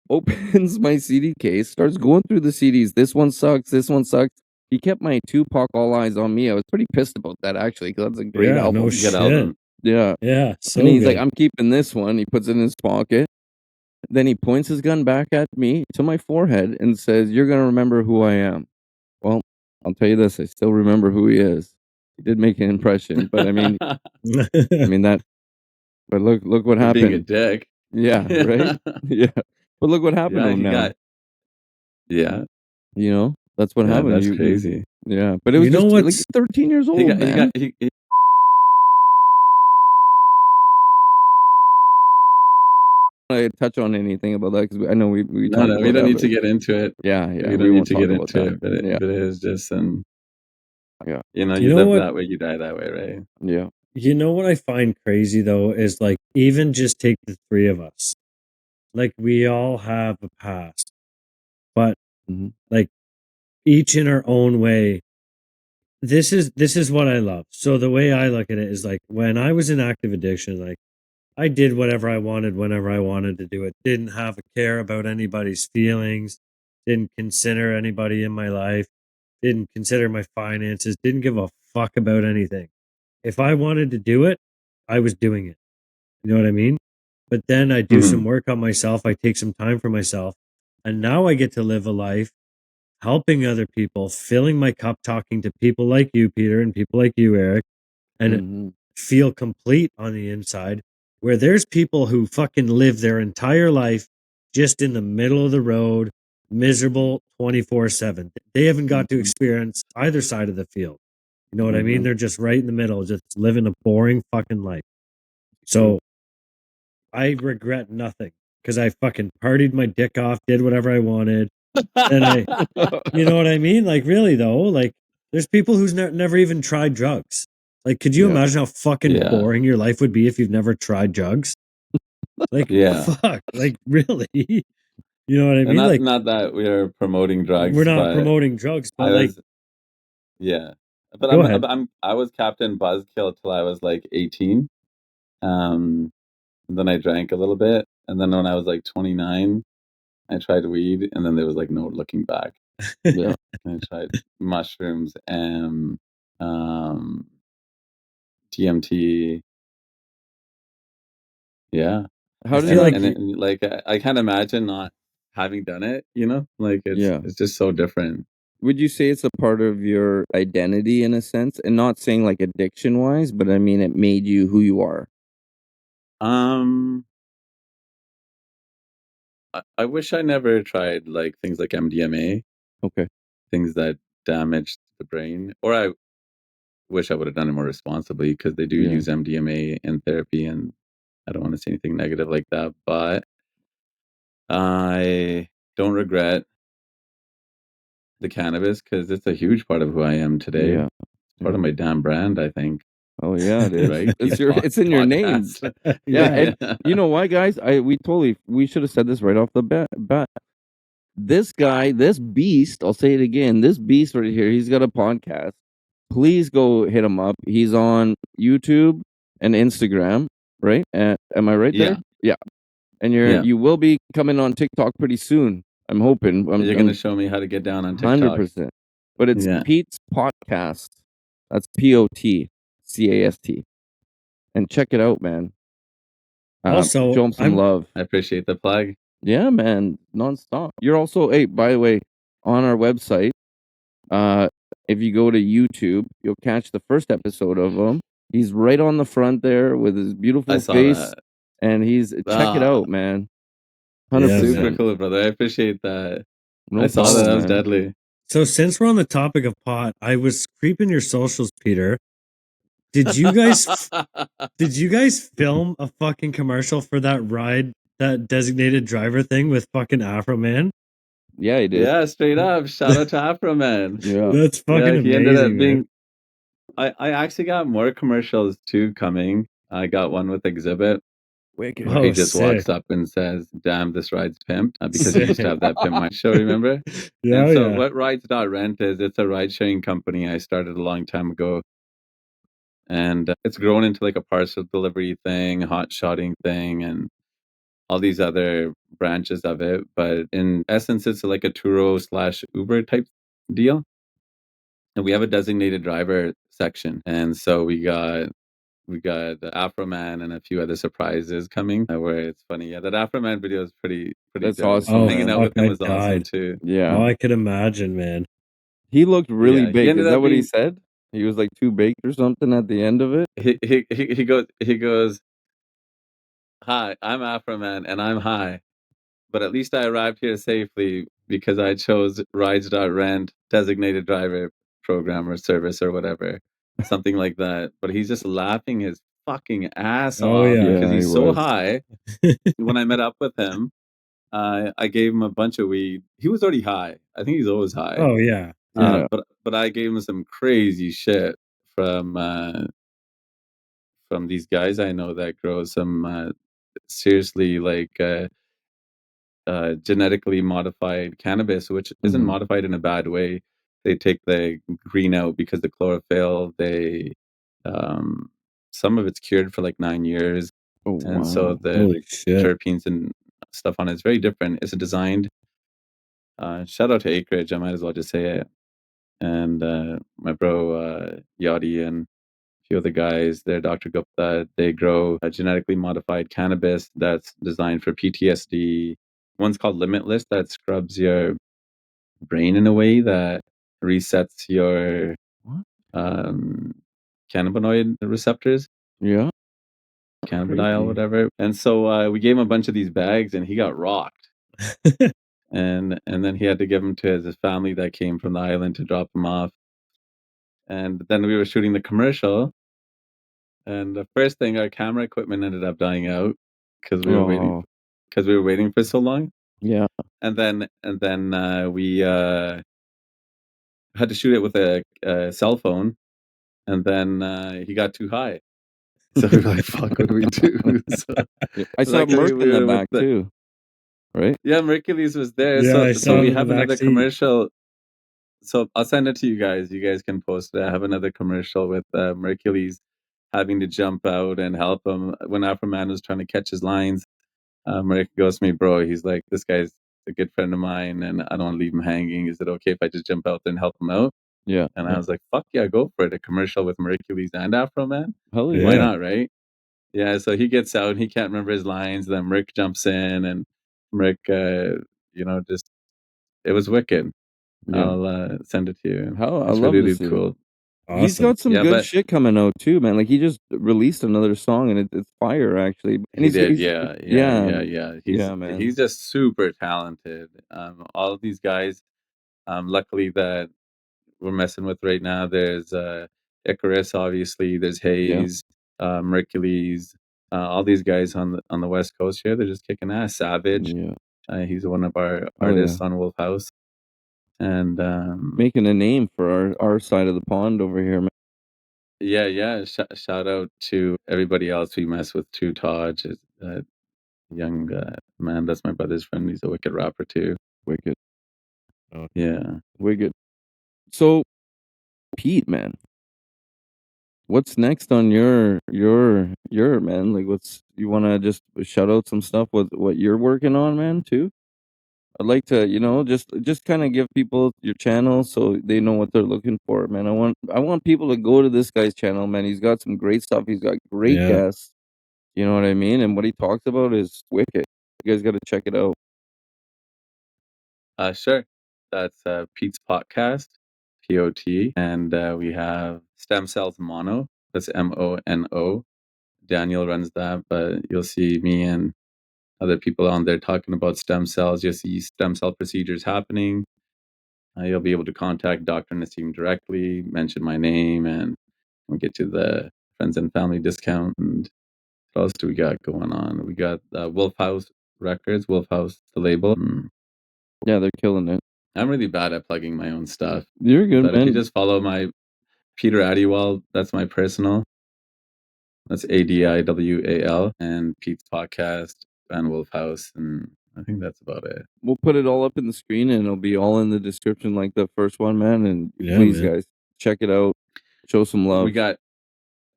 opens my CD case, starts going through the CDs. This one sucks. This one sucks. He kept my Tupac All Eyes on Me. I was pretty pissed about that, actually, because that's a great album. No shit. Album. Yeah. Yeah. So and he's good. like, I'm keeping this one. He puts it in his pocket. Then he points his gun back at me to my forehead and says, "You're going to remember who I am." Well, I'll tell you this. I still remember who he is. He did make an impression, but I mean, but look what happened. Being a dick. Yeah, right? Yeah. But look what happened to him now. That's what happened. That's crazy. Yeah, but it was just like 13 years old, man. I touch on anything about that because I know we talked about we don't that, need to get into it. Yeah, we don't need to get into it. But it is just some. Yeah, you live that way, you die that way, right? Yeah. You know what I find crazy though is like even just take the three of us, like we all have a past, but like each in our own way. This is what I love. So the way I look at it is like when I was in active addiction, like I did whatever I wanted whenever I wanted to do it. Didn't have a care about anybody's feelings. Didn't consider anybody in my life. Didn't consider my finances. Didn't give a fuck about anything. If I wanted to do it, I was doing it. You know what I mean? But then I do some work on myself. I take some time for myself. And now I get to live a life helping other people, filling my cup, talking to people like you, Peter, and people like you, Eric, and feel complete on the inside, where there's people who fucking live their entire life just in the middle of the road, miserable 24/7. They haven't got to experience either side of the field. You know what I mean? They're just right in the middle, just living a boring fucking life. So I regret nothing because I fucking partied my dick off, did whatever I wanted. And you know what I mean? Like, really though, like there's people who's never even tried drugs. Like, could you imagine how fucking boring your life would be if you've never tried drugs? Like, fuck, like really? You know what I mean? And not that we are promoting drugs. We're not promoting drugs, but but go ahead. I was Captain Buzzkill till I was like 18. Then I drank a little bit, And then when I was like 29, I tried weed, and then there was like no looking back. Yeah. I tried mushrooms, DMT. Yeah. How I did feel like And like I can't imagine not having done it, like Yeah. it's just so different. Would you say it's a part of your identity in a sense? And not saying like addiction wise, but I mean it made you who you are. Um I wish I never tried like things like MDMA, Okay. things that damaged the brain. Or I wish I would have done it more responsibly, because they do Yeah. use MDMA in therapy, and I don't want to say anything negative like that, but I don't regret the cannabis, because it's a huge part of who I am today. Yeah. Part of my damn brand, I think. Oh yeah, it is. Right? It's These it's in your name. podcasts. Yeah, and Yeah. you know why, guys? We should have said this right off the bat. This guy, this beast, I'll say it again, this beast right here, he's got a podcast. Please go hit him up. He's on YouTube and Instagram, right? Am I right there? Yeah. And Yeah. you will be coming on TikTok pretty soon. I'm hoping. You're going to show me how to get down on TikTok. 100%. But it's Yeah. Pete's Podcast. That's POTCAST. And check it out, man. Also, show him some love. I appreciate the plug. Yeah, man, nonstop. You're also, hey, by the way, on our website. If you go to YouTube, you'll catch the first episode of him. He's right on the front there with his beautiful I saw face, that. and check it out, man. Yeah, 100%. Super cool, brother. I appreciate that. No I saw that. That was man. deadly. So since we're on the topic of pot, I was creeping your socials, Peter. Did you guys film a fucking commercial for that ride, that designated driver thing with fucking Afro Man? Yeah, he did. Yeah, straight up. Shout out to Afro Man. Yeah. That's fucking Yeah, amazing. he ended up man. being. I actually got more commercials too coming. I got one with Exhibit. Wicked. Where he Oh, just sick. walks up and says, "Damn, this ride's pimped," because he used to have that Pimp My Show, remember? Yeah, And so yeah. what Rides.rent is, it's a ride sharing company I started a long time ago. And it's grown into like a parcel delivery thing, hot shotting thing, and all these other branches of it. But in essence, it's like a Turo/Uber type deal. And we have a designated driver section. And so we got the Afro Man and a few other surprises coming, where it's funny. Yeah, that Afro Man video is pretty That's good. awesome, Oh, Hanging man. out with fuck, him I was awesome died. too. Yeah. Oh, I could imagine, man. He looked really Yeah, he big. ended Is that up what he being- said? He was like too baked or something at the end of it? He goes, "Hi, I'm Afro Man and I'm high. But at least I arrived here safely because I chose Rides.rent designated driver program or service or whatever." Something like that. But he's just laughing his fucking ass Oh, off yeah. because Yeah, he's he so was. high. When I met up with him, I gave him a bunch of weed. He was already high. I think he's always high. Oh, yeah. Yeah. But I gave him some crazy shit from these guys I know that grow some seriously like genetically modified cannabis, which isn't Mhm. modified in a bad way. They take the green out because the chlorophyll. Some of it's cured for like 9 years, Oh, and so wow. the Holy shit. terpenes and stuff on it's very different. It's designed. Shout out to Acreage. I might as well just say it. And my bro Yachty and a few other guys, they're Dr. Gupta. They grow a genetically modified cannabis that's designed for PTSD. One's called Limitless, that scrubs your brain in a way that resets your What? cannabinoid receptors, Yeah. cannabidiol, Crazy. whatever. And so we gave him a bunch of these bags, and he got rocked. And then he had to give them to his family that came from the island to drop them off. And then we were shooting the commercial, and the first thing, our camera equipment ended up dying out because we were waiting for so long. Yeah. And then we had to shoot it with a cell phone, and then he got too high. So we were like, "Fuck, what do we do?" So, I saw luckily Merc in we the were with back too. Right? Yeah, Mercules was there. Yeah, I So saw we him in have the another backseat. commercial. So I'll send it to you guys. You guys can post it. I have another commercial with Mercules having to jump out and help him when Afro Man was trying to catch his lines. Rick goes to me, bro. He's like, this guy's a good friend of mine, and I don't want to leave him hanging. Is it okay if I just jump out there and help him out? Yeah. And I was like, fuck yeah, go for it. A commercial with Mercules and Afro Man. Hell Yeah. yeah. Why not, right? Yeah, so he gets out and he can't remember his lines. Then Rick jumps in, and Rick, just it was wicked. Yeah. I'll send it to you. How I It's love really, to really see it. cool. He's Awesome. got some Yeah, good but shit coming out too, man. Like he just released another song and it's fire actually. And he did, yeah, yeah. man. He's just super talented. All of these guys, luckily that we're messing with right now. There's Icarus, obviously. There's Hayes, Mercules. All these guys on the West Coast here, they're just kicking ass. Savage, Yeah. he's one of our Hell yeah. artists on Wolf House, and Making a name for our side of the pond over here, man. yeah. Shout out to everybody else we mess with too. Taj is a young man. That's my brother's friend. He's a wicked rapper too. Wicked. Yeah. Wicked. So Pete, man. What's next on your man? Like what's you wanna just shout out some stuff with what you're working on, man, too? I'd like to, just kind of give people your channel so they know what they're looking for, man. I want people to go to this guy's channel, man. He's got some great stuff. He's got great Yeah. guests. You know what I mean? And what he talks about is wicked. You guys got to check it out. Sure. That's Pete's Podcast, POT, and we have Stem Cells Mono. That's MONO. Daniel runs that, but you'll see me and other people on there talking about stem cells. You'll see stem cell procedures happening. You'll be able to contact Dr. Nassim directly, mention my name, and we'll get you the friends and family discount. And what else do we got going on? We got Wolf House Records, Wolf House, the label. Yeah, they're killing it. I'm really bad at plugging my own stuff. You're good, But if you man. just follow my Peter Adiwal, that's my personal. That's ADIWAL, and Pete's Podcast and Wolf House, and I think that's about it. We'll put it all up in the screen and it'll be all in the description like the first one, man. And Yeah, please, man. guys, check it out. Show some love. We got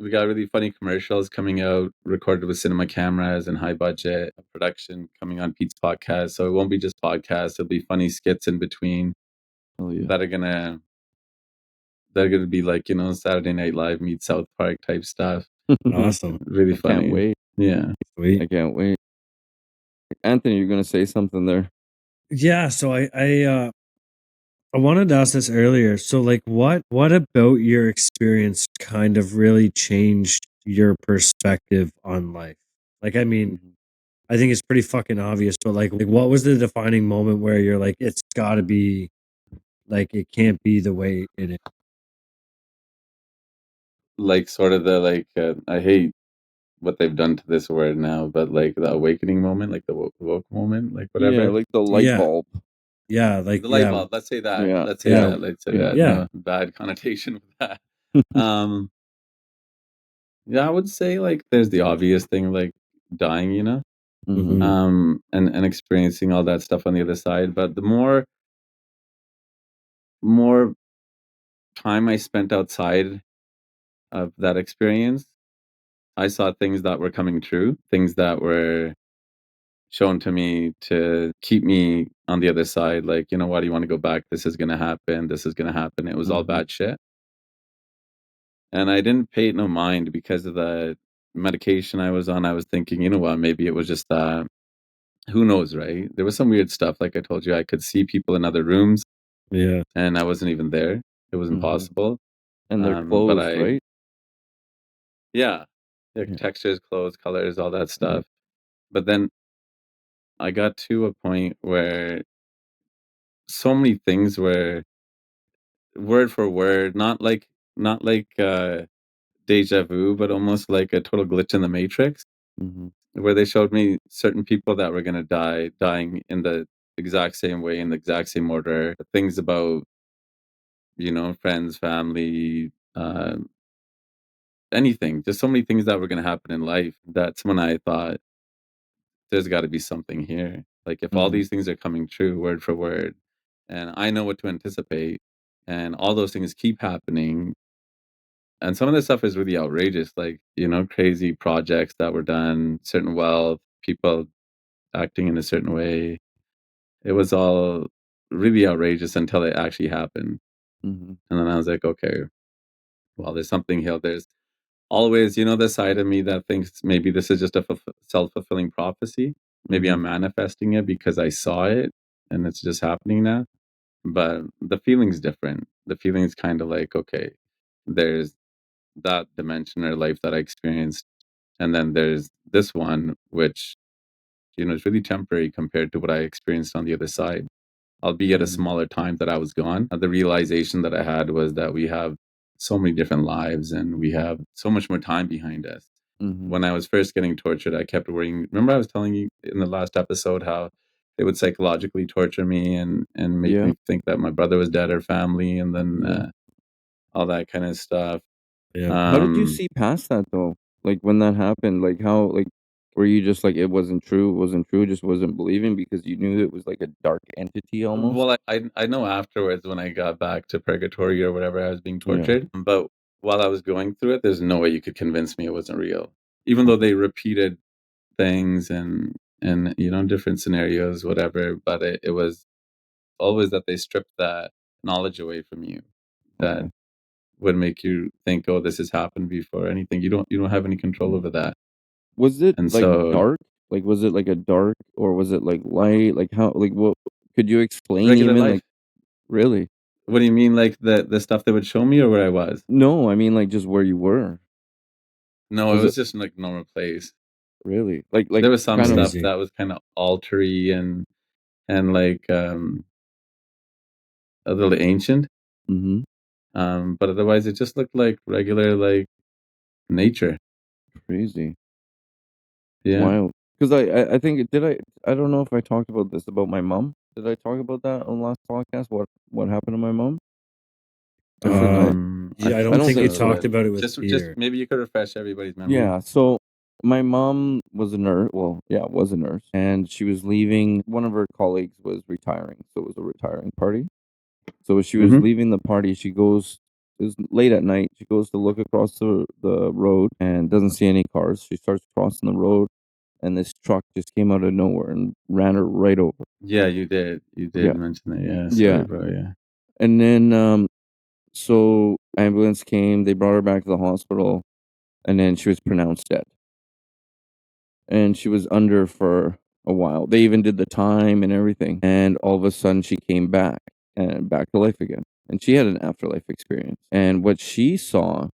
really funny commercials coming out, recorded with cinema cameras and high budget production coming on Pete's Podcast. So it won't be just podcasts; it'll be funny skits in between Oh yeah. that are gonna be like Saturday Night Live meets South Park type stuff. Awesome. Really funny. Can't wait. Yeah. Sweet. I can't wait. Anthony, you're gonna say something there. Yeah, so I wanted to ask this earlier. So like what about your experience kind of really changed your perspective on life? Like I mean, I think it's pretty fucking obvious, but like what was the defining moment where you're like it's got to be like it can't be the way it is? Like sort of the I hate what they've done to this word now, but like the awakening moment, like the woke moment, like whatever. Yeah, like the light Yeah. bulb. Yeah, like The light yeah, bulb. Let's say that. Yeah. Let's say Yeah. that. Let's say Yeah. that. Yeah. No bad connotation with that. Yeah, I would say like there's the obvious thing like dying, Mhm. and experiencing all that stuff on the other side. But the more time I spent outside of that experience, I saw things that were coming true, things that were shown to me to keep me on the other side. Like, why do you want to go back? This is gonna happen. This is gonna happen. It was all Mhm. bad shit. And I didn't pay it no mind because of the medication I was on. I was thinking, you know what, maybe it was just that. Who knows, right? There was some weird stuff. Like I told you, I could see people in other rooms yeah. and I wasn't even there. It was Mhm. impossible. And they're But closed, right? yeah, Yeah. textures, clothes, colors, all that stuff. But then I got to a point where so many things were word for word, not like deja vu, but almost like a total glitch in the matrix, Mhm. where they showed me certain people that were gonna die, dying in the exact same way, in the exact same order. Things about, friends, family, anything. Just so many things that were gonna happen in life. That's when I thought there's got to be something here. Like if all Mhm. these things are coming true, word for word, and I know what to anticipate, and all those things keep happening, and some of this stuff is really outrageous, like crazy projects that were done, certain wealth, people acting in a certain way. It was all really outrageous until it actually happened. Mm-hmm. And then I was like, okay, well, there's something here. There's always, the side of me that thinks maybe this is just a self-fulfilling prophecy. Maybe I'm manifesting it because I saw it and it's just happening now. But the feeling's different. The feeling's kind of like, okay, there's that dimension or life that I experienced. And then there's this one, which, is really temporary compared to what I experienced on the other side, albeit a smaller time that I was gone. The realization that I had was that we have so many different lives and we have so much more time behind us. Mm-hmm. When I was first getting tortured, I kept worrying. Remember, I was telling you in the last episode how they would psychologically torture me and make Yeah. me think that my brother was dead or family, and then Yeah. all that kind of stuff. Yeah. How did you see past that though? Like when that happened, like how, like, were you just like, it wasn't true, just wasn't believing because you knew it was like a dark entity almost? Well, I know afterwards when I got back to purgatory or whatever, I was being Yeah. tortured. But while I was going through it, there's no way you could convince me it wasn't real. Even though they repeated things and different scenarios, whatever. But it was always that they stripped that knowledge away from you that Okay. would make you think, oh, this has happened before. Anything you don't have any control over that. Was it And like so dark? Like was it like a dark, or was it like light? Like how, like what could you explain regular even life. like really? What do you mean, like the stuff they would show me, or where I was? No, I mean like just where you were. No, Was it it was just like normal place. really? Like There was some kind of stuff Crazy. that was kind of altery and like a little ancient. mm-hmm. But otherwise it just looked like regular like nature. Crazy. Yeah. Wild. Because I think I don't know if I talked about this about my mom. Did I talk about that on the last podcast? What happened to my mom? I forgot. I I don't don't think you think so, so. talked but about it with just Peter. maybe you could refresh everybody's memory. Yeah, so my mom was a nurse. Well, yeah, was a nurse, and she was leaving. One of her colleagues was retiring, so it was a retiring party. So as she was leaving the party, she goes. It was late at night. She goes to look across the road and doesn't see any cars. She starts crossing the road, and this truck just came out of nowhere and ran her right over. Yeah, you did. You did Yeah, mention that. Yeah, yeah. sorry, bro. Yeah. And then so ambulance came. They brought her back to the hospital, and then she was pronounced dead. And she was under for a while. They even did the time and everything. And all of a sudden, she came back and back to life again. And she had an afterlife experience. And what she saw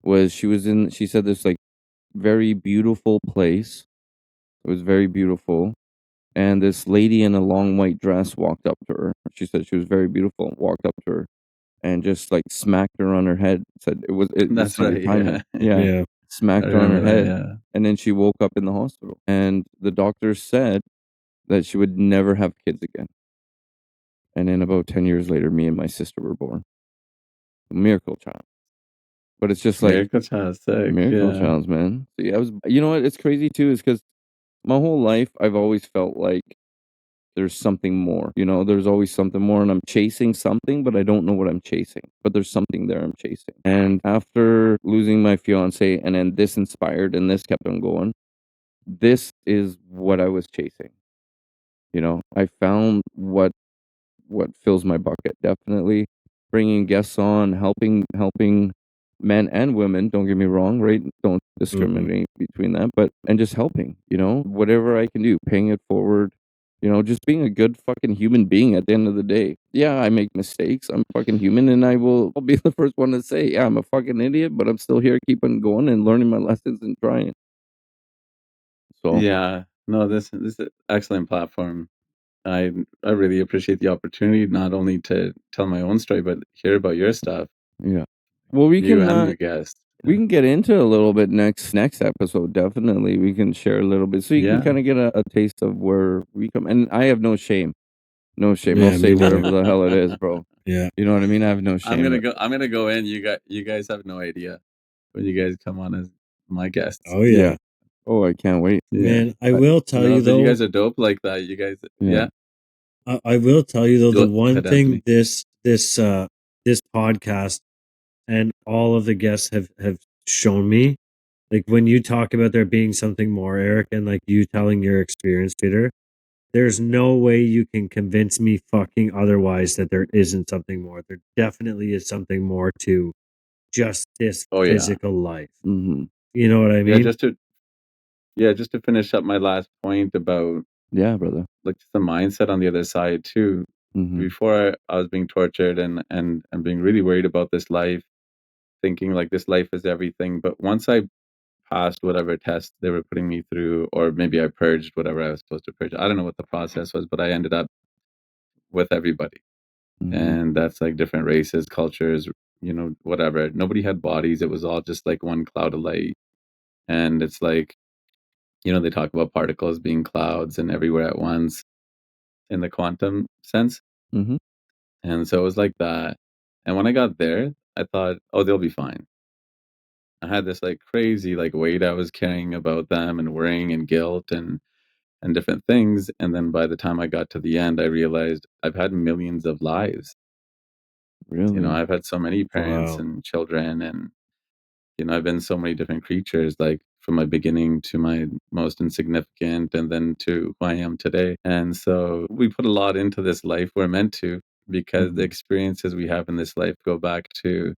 was she said this like very beautiful place. It was very beautiful. And this lady in a long white dress walked up to her. She said she was very beautiful, walked up to her and just like smacked her on her head. Said this That's is your right. time Yeah. now. Yeah. Yeah. I Smacked her on her remember that. head. Yeah. And then she woke up in the hospital. And the doctor said that she would never have kids again. And then about 10 years later, me and my sister were born. A miracle child. But it's just like Miracle Child, sick. miracle Yeah. childs, man. So yeah, you know what? It's crazy too, is because my whole life I've always felt like there's something more. You know, there's always something more, and I'm chasing something, but I don't know what I'm chasing. But there's something there I'm chasing. And after losing my fiance, and then this inspired, and this kept on going, this is what I was chasing. You know, I found what fills my bucket. Definitely bringing guests on, helping men and women. Don't get me wrong, right? Don't discriminate between that, but and just helping. You know, whatever I can do, paying it forward. You know, just being a good fucking human being at the end of the day. Yeah, I make mistakes. I'm fucking human, and I'll be the first one to say, yeah, I'm a fucking idiot, but I'm still here, keeping going and learning my lessons and trying. So Yeah. No, this is an excellent platform. I really appreciate the opportunity not only to tell my own story, but hear about your stuff. yeah. Well, we You can and your guest. we can get into a little bit next episode. Definitely, we can share a little bit, so you can Yeah. kind of get a taste of where we come. And I have no shame, no shame. Yeah, I'll me say neither. whatever the hell it is, bro. Yeah. You know what I mean? I have no shame. I'm gonna go in. You guys have no idea when you guys come on as my guests. Oh yeah. Oh, I can't wait. Yeah. Man, I will tell No, you but though. you guys are dope like that. You guys, Yeah. yeah. I will tell you though, Go the one ahead, thing Anthony. this podcast and all of the guests have shown me, like when you talk about there being something more, Eric, and like you telling your experience, Peter, there's no way you can convince me fucking otherwise that there isn't something more. There definitely is something more to just this Oh yeah. physical life. Mm-hmm. You know what I Yeah, mean? just to finish up my last point about Yeah, brother. like the mindset on the other side too. Mm-hmm. Before I was being tortured and being really worried about this life, thinking like this life is everything. But once I passed whatever test they were putting me through, or maybe I purged whatever I was supposed to purge. I don't know what the process was, but I ended up with everybody. Mm-hmm. And that's like different races, cultures, whatever. Nobody had bodies. It was all just like one cloud of light. And it's like, they talk about particles being clouds and everywhere at once in the quantum sense. Mm-hmm. And so it was like that. And when I got there, I thought, oh, they'll be fine. I had this like crazy like weight I was carrying about them and worrying and guilt and different things. And then by the time I got to the end, I realized I've had millions of lives. Really? I've had so many parents Wow. and children, and I've been so many different creatures, like from my beginning to my most insignificant, and then to who I am today. And so we put a lot into this life. We're meant to, because the Mhm. experiences we have in this life go back to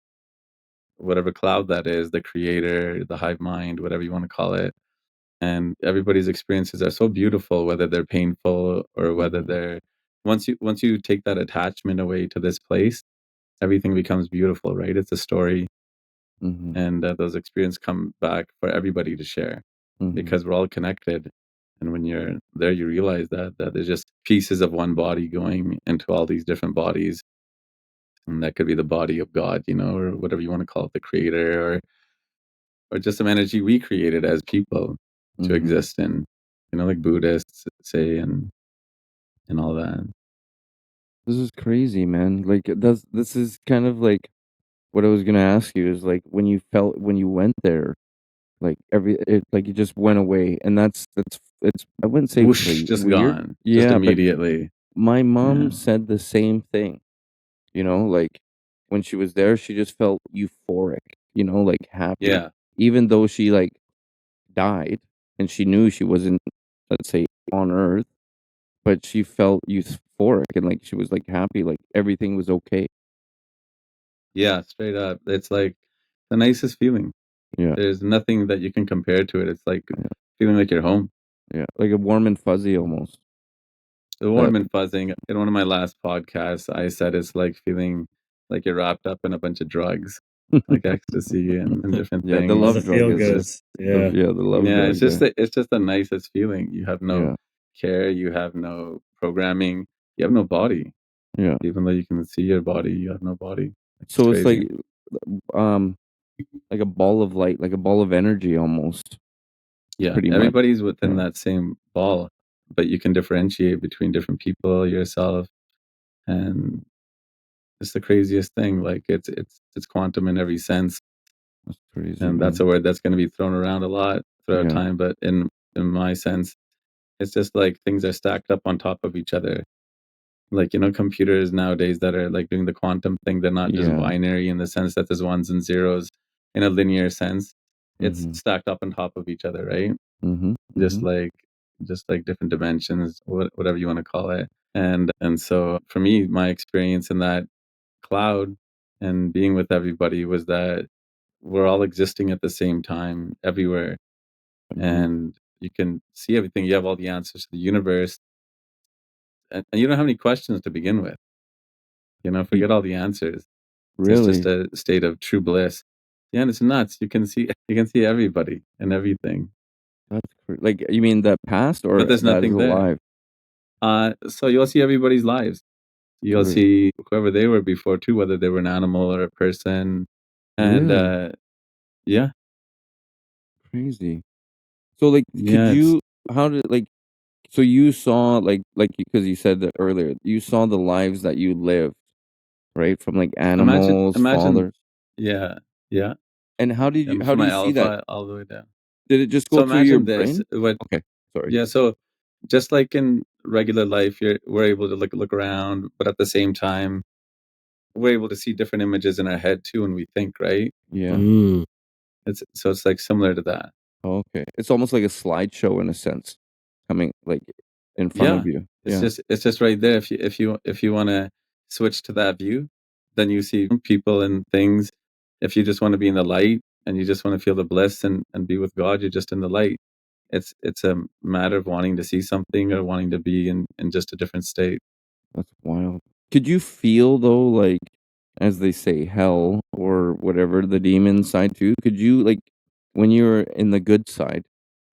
whatever cloud that is, the creator, the hive mind, whatever you want to call it. And everybody's experiences are so beautiful, whether they're painful or whether Mhm. they're once you take that attachment away to this place, everything becomes beautiful, right? It's a story, Mhm. and those experiences come back for everybody to share Mhm. because we're all connected. And when you're there, you realize that there's just pieces of one body going into all these different bodies, and that could be the body of God, or whatever you want to call it, the creator, or just some energy we created as people to Mhm. exist in, like Buddhists say, and all that. This is crazy, man. Like this is kind of like what I was gonna ask you is like when you went there, like like it just went away, and that's it's I wouldn't say Whoosh, like just weird, gone, just yeah, but immediately. my Yeah. mom said the same thing. Like when she was there, she just felt euphoric, like happy, Yeah. even though she like died and she knew she wasn't, let's say, on Earth, but she felt euphoric and like she was like happy, like everything was okay. Yeah, straight up. It's like the nicest feeling. Yeah, There's nothing that you can compare to it. It's like yeah, feeling like you're home. yeah, like a warm and fuzzy almost. The That warm and fuzzing. In one of my last podcasts, I said it's like feeling like you're wrapped up in a bunch of drugs, like ecstasy and different yeah, the All things. the love drug feel It's is just goods. Yeah. yeah, the love yeah, drug. Yeah, it's just the nicest feeling. You have no yeah, care, you have no programming, you have no body. yeah. Even though you can see your body, you have no body. It's So it's crazy. um like a ball of light, like a ball of energy almost, Yeah, pretty much. everybody's within Yeah. that same ball, but you can differentiate between different people, yourself, and it's the craziest thing. Like it's quantum in every sense, That's crazy, and that's man. a word that's going to be thrown around a lot throughout Yeah, time. But in my sense, it's just like things are stacked up on top of each other. Like computers nowadays that are like doing the quantum thing, they're not just yeah. binary in the sense that there's ones and zeros in a linear sense. It's Mhm, stacked up on top of each other, right? mhm, just mhm, like just like different dimensions, whatever you want to call it. And so for me, my experience in that cloud and being with everybody was that we're all existing at the same time everywhere, mhm. and you can see everything. You have all the answers to the universe, and you don't have any questions to begin with. Y- Forget all the answers. It's just Really? a state of true bliss. Yeah, and it's nuts. You can see everybody and everything, That's like you mean that past but or there's that is nothing there. alive? So you'll see everybody's lives. You'll Re- see whoever they were before too, whether they were an animal or a person. And Really yeah, crazy. So like, could yeah, it's you? How did like? So you saw like because you said that earlier, you saw the lives that you lived, right? From like imagine animals, imagine fathers, yeah, yeah. and And how from do my you see that? alpha all the way down. Did it just go So through your imagine this. brain? What Okay, sorry. Yeah, so just like in regular life, we're able to look around, but at the same time, we're able to see different images in our head too when we think, right? Yeah. Mm. It's like similar to that. Okay. It's almost like a slideshow in a sense. Coming like in front Yeah, of you. it's just right there. If you want to switch to that view, then you see people and things. If you just want to be in the light and you just want to feel the bliss and be with God, you're just in the light. It's a matter of wanting to see something or wanting to be in just a different state. That's wild. Could you feel though, like, as they say, hell or whatever, the demon side too? Could you, like, when you were in the good side,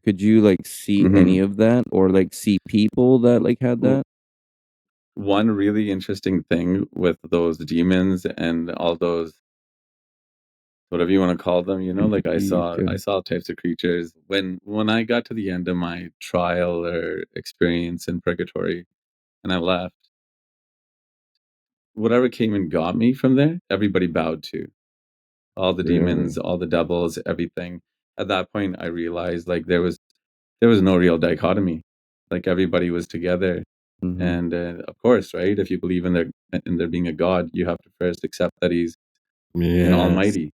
could you like see any Hmm. of that, or like see people that like had that? One really interesting thing with those demons and all those, whatever you want to call them, like Entities, yeah. I saw types of creatures when I got to the end of my trial or experience in purgatory and I left. Whatever came and got me from there, everybody bowed to. All the Really? demons, all the devils, everything. At that point, I realized like there was no real dichotomy. Like everybody was together, Mm-hmm. and of course, right? If you believe in there being a God, you have to first accept that He's an Yes. Almighty,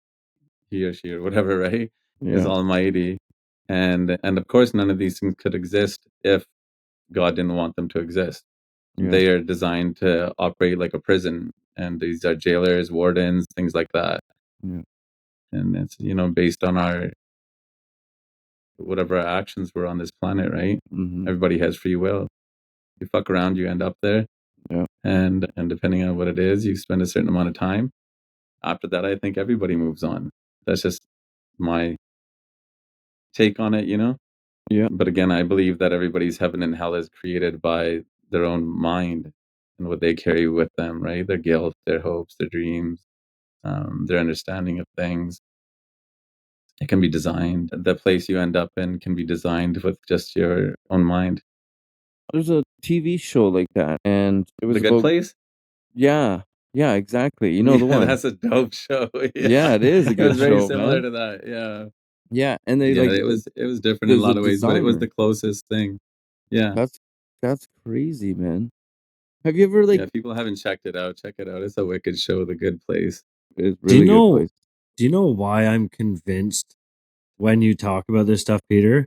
He or she or whatever, right? Is Yeah, Almighty, and of course, none of these things could exist if God didn't want them to exist. yeah, They are designed to operate like a prison, and these are jailers, wardens, things like that. yeah. And it's based on our whatever our actions were on this planet, right? Mm-hmm. Everybody has free will. You fuck around, you end up there, Yeah. and depending on what it is, you spend a certain amount of time. After that, I think everybody moves on. That's just my take on it. Yeah. But again, I believe that everybody's heaven and hell is created by their own mind and what they carry with them, right? Their guilt, their hopes, their dreams, their understanding of things. It can be designed. The place you end up in can be designed with just your own mind. There's a TV show like that, and it The was Good about, Place? yeah, yeah, exactly. You know the Yeah, one. that's a dope show. Yeah. Yeah, it is a It was good very show, similar man. to that. Yeah. Yeah, and they Yeah, like it was different in a there's a lot of ways, but it was designer. the closest thing. Yeah. That's that's crazy, man. Have you ever Yeah, like? if people haven't checked it out, check it out. It's a wicked show, The Good Place. It's Do you really good know place. do you know why I'm convinced when you talk about this stuff, Peter?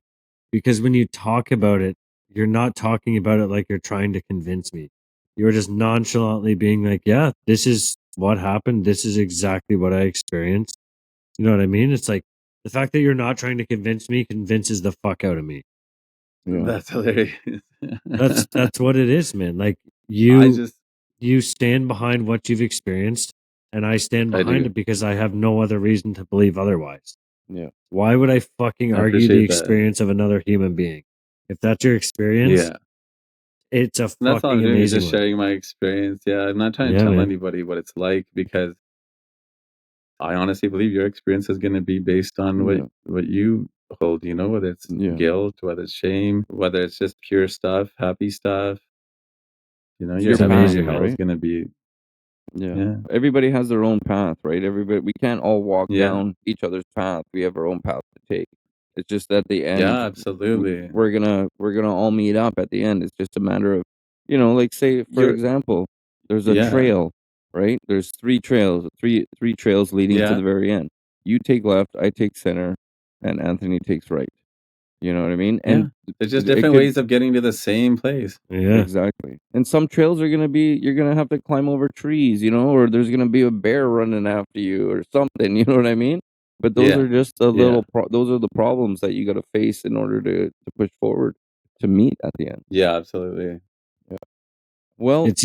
Because when you talk about it, you're not talking about it like you're trying to convince me. You're just nonchalantly being like, yeah, this is what happened. This is exactly what I experienced. You know what I mean? It's like the fact that you're not trying to convince me convinces the fuck out of me. Yeah, That's hilarious. That's what it is, man. Like I you just you stand behind what you've experienced, and I stand I behind do. it because I have no other reason to believe otherwise. yeah, Why would I fucking I argue the appreciate that. experience of another human being? If that's your experience, Yeah. it's a That's all I'm fucking doing is amazing just one. sharing my experience. Yeah, I'm not trying to Yeah, tell man. anybody what it's like because I honestly believe your experience is going to be based on what yeah, what you hold, whether it's yeah. guilt, whether it's shame, whether it's just pure stuff, happy stuff. It's Your your It's heaven or path, your amazing, hell man. is right? going to be, Yeah. yeah. Everybody has their own path, right? Everybody, we can't all walk Yeah. down each other's path. We have our own path to take. It's just at the Yeah, end, absolutely. we're gonna all meet up at the end. It's just a matter of, like, say for You're example, there's a yeah. trail, right? There's three trails leading to Yeah. the very end. You take left, I take center, and Anthony takes right. You know what I mean? Yeah. And There's just it different could. ways of getting to the same place. Yeah. Exactly. And some trails are gonna be you're gonna have to climb over trees, or there's gonna be a bear running after you or something, you know what I mean? But those Yeah. are just the Yeah. those are the problems that you gotta face in order to push forward to meet at the end. Yeah, absolutely. Yeah. Well, It's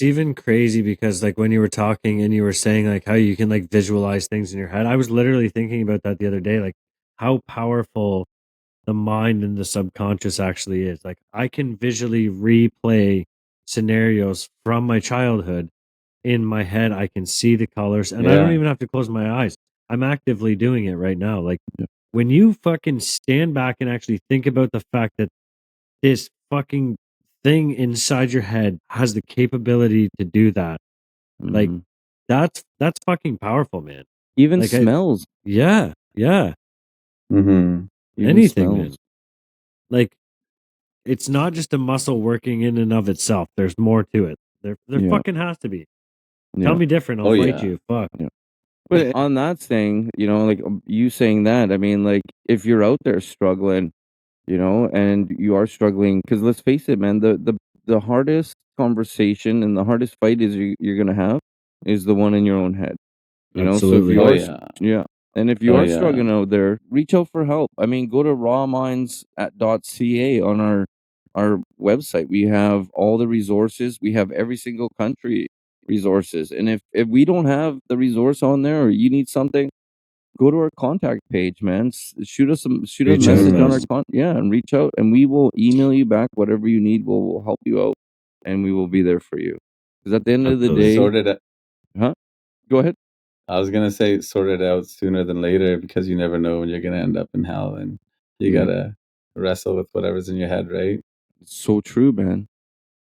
even crazy because like when you were talking and you were saying like how you can like visualize things in your head. I was literally thinking about that the other day, like how powerful the mind and the subconscious actually is. Like I can visually replay scenarios from my childhood in my head. I can see the colors and I don't Yeah. even have to close my eyes. I'm actively doing it right now. Like yeah. when you fucking stand back and actually think about the fact that this fucking thing inside your head has the capability to do that, like Mhm. that's fucking powerful, man. Even Like smells, yeah, Mhm. even anything, man. smells. Like it's not just a muscle working in and of itself. There's more to it. There Yeah. fucking has to be. Tell Yeah. me different, I'll Oh fight yeah. you. Fuck. Yeah. But on that thing, like you saying that, I mean, like if you're out there struggling, you know, and you are struggling, because let's face it, man, the hardest conversation and the hardest fight you're gonna have is the one in your own head. You know, so if Absolutely. you Oh are, yeah. yeah, and if you Oh are yeah. struggling out there, reach out for help. I mean, go to rawminds.ca on our website. We have all the resources. We have every single country resources, and if we don't have the resource on there, or you need something, go to our contact page, man. Shoot us a Reach out, message on our man. yeah, and reach out, and we will email you back whatever you need. We'll help you out, and we will be there for you. Because at the end of the Absolutely. day, Sort it. huh? Go ahead. I was gonna say sort it out sooner than later, because you never know when you're gonna end up in hell, and you Yeah. gotta wrestle with whatever's in your head, right? It's so true, man.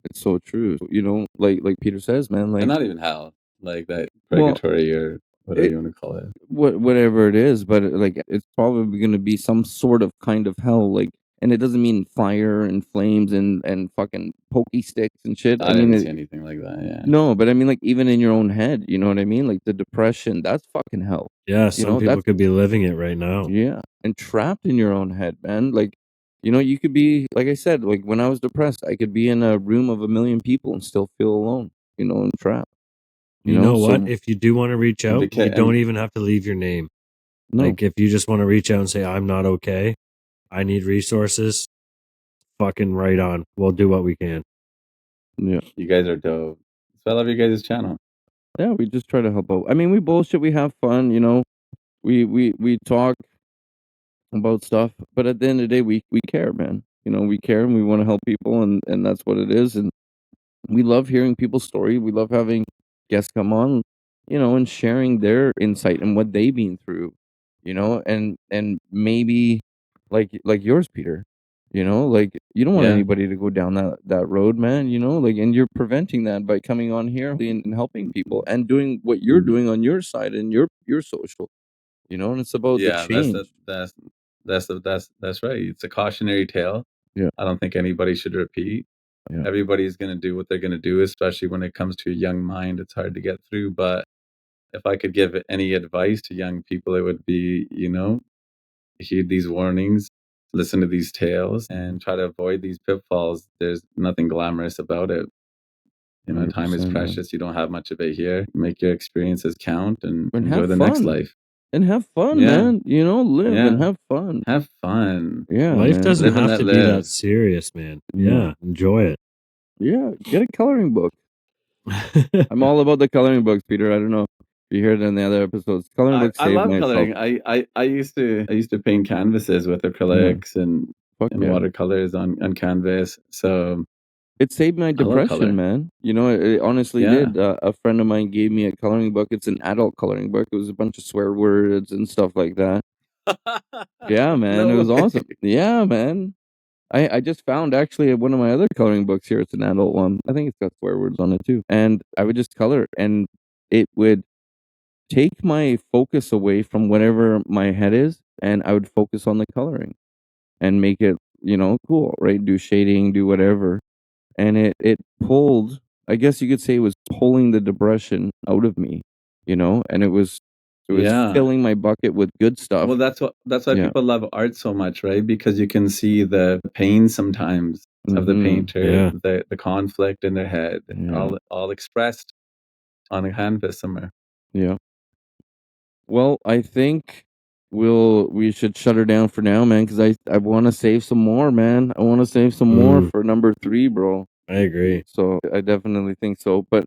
It's so true. You know, like Peter says, man. Like, And not even hell, like that well, purgatory or whatever it, you want to call it. whatever it is, but like, it's probably going to be some sort of kind of hell. Like, and it doesn't mean fire and flames and fucking pokey sticks and shit. I I mean, didn't see anything like that. Yeah. no, but I mean, like, even in your own head, you know what I mean? Like the depression, that's fucking hell. Yeah, You some know, people that's could be living it right now. yeah, and trapped in your own head, man. Like, you know, you could be, like I said, like when I was depressed, I could be in a room of 1,000,000 people and still feel alone, you know, and trapped. You You know, know what? so If you do want to reach And out, you because don't even have to leave your name. no, Like if you just want to reach out and say, I'm not okay, I need resources, fucking right on. We'll do what we can. yeah, you guys are dope. So I love your guys' channel. yeah, we just try to help out. I mean, we bullshit, we have fun, you know, we talk about stuff, but at the end of the day, we care, man. You know, we care and we want to help people, and that's what it is. And we love hearing people's story. We love having guests come on, you know, and sharing their insight and what they've been through, you know, and maybe like yours, Peter. You know, like you don't want Yeah. anybody to go down that road, man. You know, like, and you're preventing that by coming on here and helping people and doing what you're doing on your side and your social. You know, and it's about the Yeah, change. that's right. It's a cautionary tale. Yeah. I don't think anybody should repeat. Yeah. Everybody's gonna do what they're gonna do, especially when it comes to a young mind. It's hard to get through. But if I could give any advice to young people, it would be, heed these warnings, listen to these tales, and try to avoid these pitfalls. There's nothing glamorous about it. Time is 100%, man. precious. You don't have much of it here. Make your experiences count and And enjoy have the next fun. life. And have fun, Yeah. man. You know, live Yeah. and have fun. Have fun. Yeah, Life man. doesn't Live and have let to be that live. serious, man. Yeah. Yeah, enjoy it. Yeah, get a coloring book. I'm all about the coloring books, Peter. I don't know if you heard it in the other episodes. Coloring books I saved love myself. coloring. I used to paint canvases with acrylics and Fuck yeah. watercolors on canvas. So It saved my I love depression, color. man. You know, it honestly Yeah. did. A friend of mine gave me a coloring book. It's an adult coloring book. It was a bunch of swear words and stuff like that. Yeah, man. No It was way. awesome. Yeah, man. I just found actually one of my other coloring books here. It's an adult one. I think it's got swear words on it too. And I would just color, and it would take my focus away from whatever my head is, and I would focus on the coloring and make it, you know, cool, right? Do shading, do whatever. And it pulled, I guess you could say it was pulling the depression out of me, you know, and it was Yeah. filling my bucket with good stuff. Well, that's why Yeah. people love art so much, right? Because you can see the pain sometimes of the Mhm. painter, Yeah. the conflict in their head, Yeah. all expressed on a canvas somewhere. Yeah. Well, I think we should shut her down for now, man, because I want to save some more, man. I want to save some more for number 3, bro. I agree. So I definitely think so. But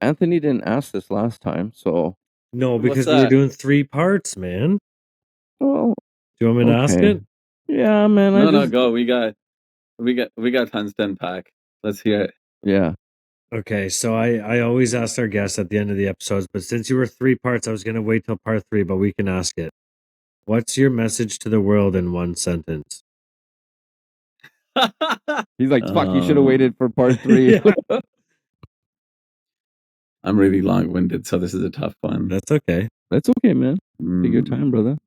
Anthony didn't ask this last time, so No, What's because we were that? doing 3 parts, man. well, Do you want me to ask okay. it? Yeah, man. No, go. We got tons to unpack. Let's hear it. Yeah. Okay, so I always ask our guests at the end of the episodes, but since you were 3 parts, I was going to wait till part 3, but we can ask it. What's your message to the world in 1 sentence? He's like, fuck, you should have waited for part 3. Yeah. I'm really long-winded, so this is a tough one. That's okay. That's okay, man. Take your Mm. time, brother.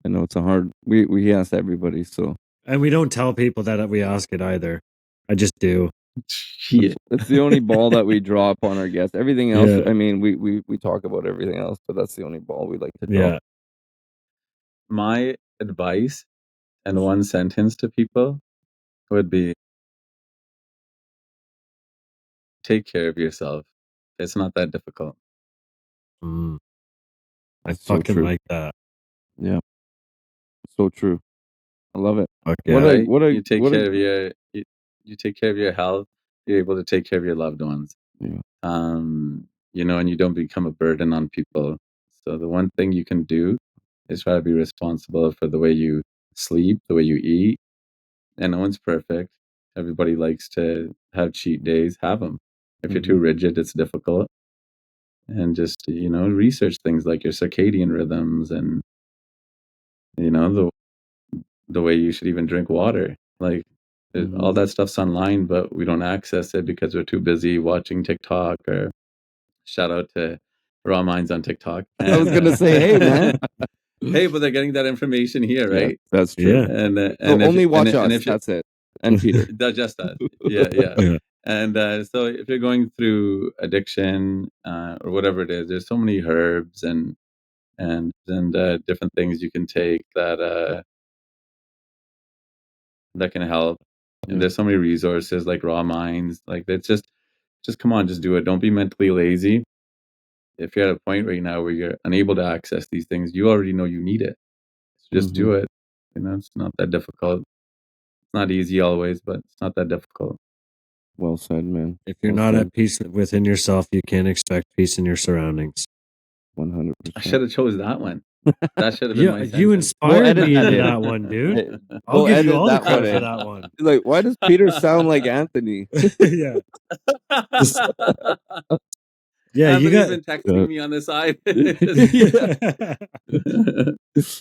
I know it's a hard. We ask everybody, so And we don't tell people that we ask it either. I just do. Shit. it's the only ball that we drop on our guests. Everything else, Yeah. I mean, we talk about everything else, but that's the only ball we like to drop. Yeah. My advice and one sentence to people would be, take care of yourself. It's not that difficult. I That's so fucking true. like that. Yeah. So true. I love it. Fuck What yeah. a Right? what a You take what care a of you take care of your health, you're able to take care of your loved ones. yeah. You know, and you don't become a burden on people. So the one thing you can do is try to be responsible for the way you sleep, the way you eat. And no one's perfect. Everybody likes to have cheat days, have them. If you're too rigid, it's difficult. And just, you know, research things like your circadian rhythms and, you know, the way you should even drink water. Like all that stuff's online, but we don't access it because we're too busy watching TikTok. Or shout out to Raw Minds on TikTok. I was gonna say, hey man. Hey, but they're getting that information here, Yeah, right? that's true. Yeah. And So and only if watch and us. if you, That's it. And Peter. just us, yeah. Yeah. And so if you're going through addiction or whatever it is, there's so many herbs and different things you can take that can help. Yeah. And there's so many resources like Raw Minds. Like it's just come on, just do it. Don't be mentally lazy. If you're at a point right now where you're unable to access these things, you already know you need it. So just do it. You know, it's not that difficult. It's not easy always, but it's not that difficult. Well said, man. If you're Well not said. at peace within yourself, you can't expect peace in your surroundings. 100%. I should have chose that one. That should have been Yeah, my you sentence. inspired edit me that into in. that one, dude. Hey, I'll we'll give you edit all the that one credit for in. that one. Like, why does Peter sound like Anthony? Yeah. Yeah, you Anthony's got been texting me on the side.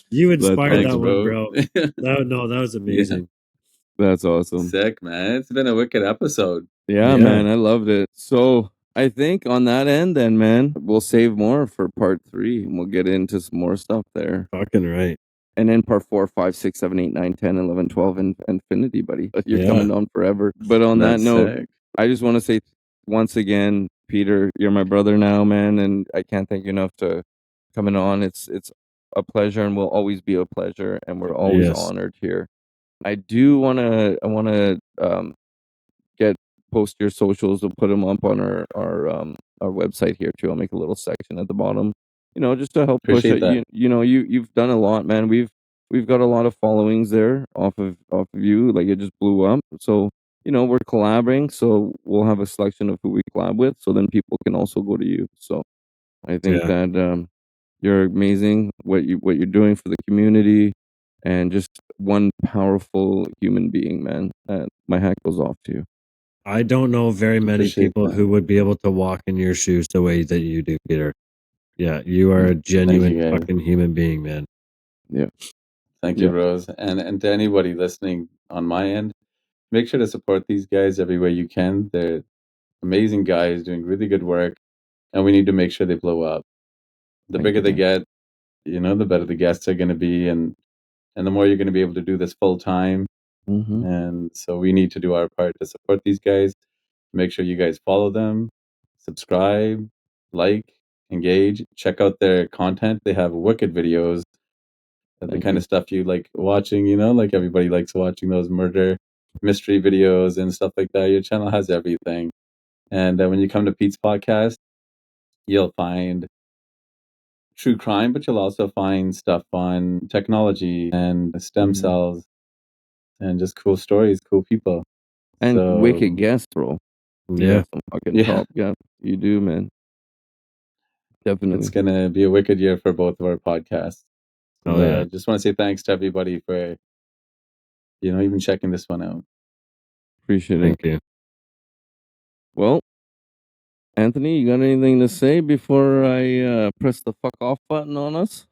you inspired Thanks, that one, bro. bro. That was amazing. That's awesome. Sick, man. It's been a wicked episode. Yeah, Yeah. man, I loved it. So I think on that end, then, man, we'll save more for part 3, and we'll get into some more stuff there. Fucking right. And then part 4, 5, 6, 7, 8, 9, 10, 11, 12, and infinity, buddy. You're Yeah. coming on forever. But on That's that note, sick. I just want to say once again, Peter, you're my brother now, man, and I can't thank you enough to coming on. It's a pleasure, and will always be a pleasure, and we're always Yes. honored here. I wanna post your socials and put them up on our website here too. I'll make a little section at the bottom, you know, just to help push Appreciate it. that. You know, you've done a lot, man. We've got a lot of followings there off of you. Like, it just blew up. So, you know, we're collaborating, so we'll have a selection of who we collab with, so then people can also go to you. So I think Yeah. that you're amazing, what you're doing for the community, and just one powerful human being, man. My hat goes off to you. I don't know very many Appreciate people that. who would be able to walk in your shoes the way that you do, Peter. Yeah, you are a genuine guys. fucking human being, man. Yeah. Thank you, Yeah. Rose. And to anybody listening on my end, make sure to support these guys every way you can. They're amazing guys doing really good work, and we need to make sure they blow up. The Thank bigger you, they man. get, you know, the better the guests are going to be, and the more you're going to be able to do this full time. Mm-hmm. And so we need to do our part to support these guys. Make sure you guys follow them, subscribe, like, engage, check out their content. They have wicked videos, the Thank kind you. of stuff you like watching, you know, like everybody likes watching those murder mystery videos and stuff like that. Your channel has everything. And when you come to Pete's podcast, you'll find true crime, but you'll also find stuff on technology and stem cells and just cool stories, cool people. And So, wicked guest, bro. You Yeah. got some fucking Yeah. top. Yeah, you do, man. Definitely. It's going to be a wicked year for both of our podcasts. Oh, So, yeah. just want to say thanks to everybody for, you know, even checking this one out. Appreciate it. Thank you. Well, Anthony, you got anything to say before I press the fuck off button on us?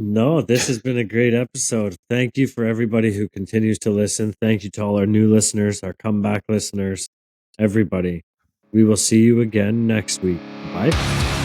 No, this has been a great episode. Thank you for everybody who continues to listen. Thank you to all our new listeners, our comeback listeners, everybody. We will see you again next week. Bye.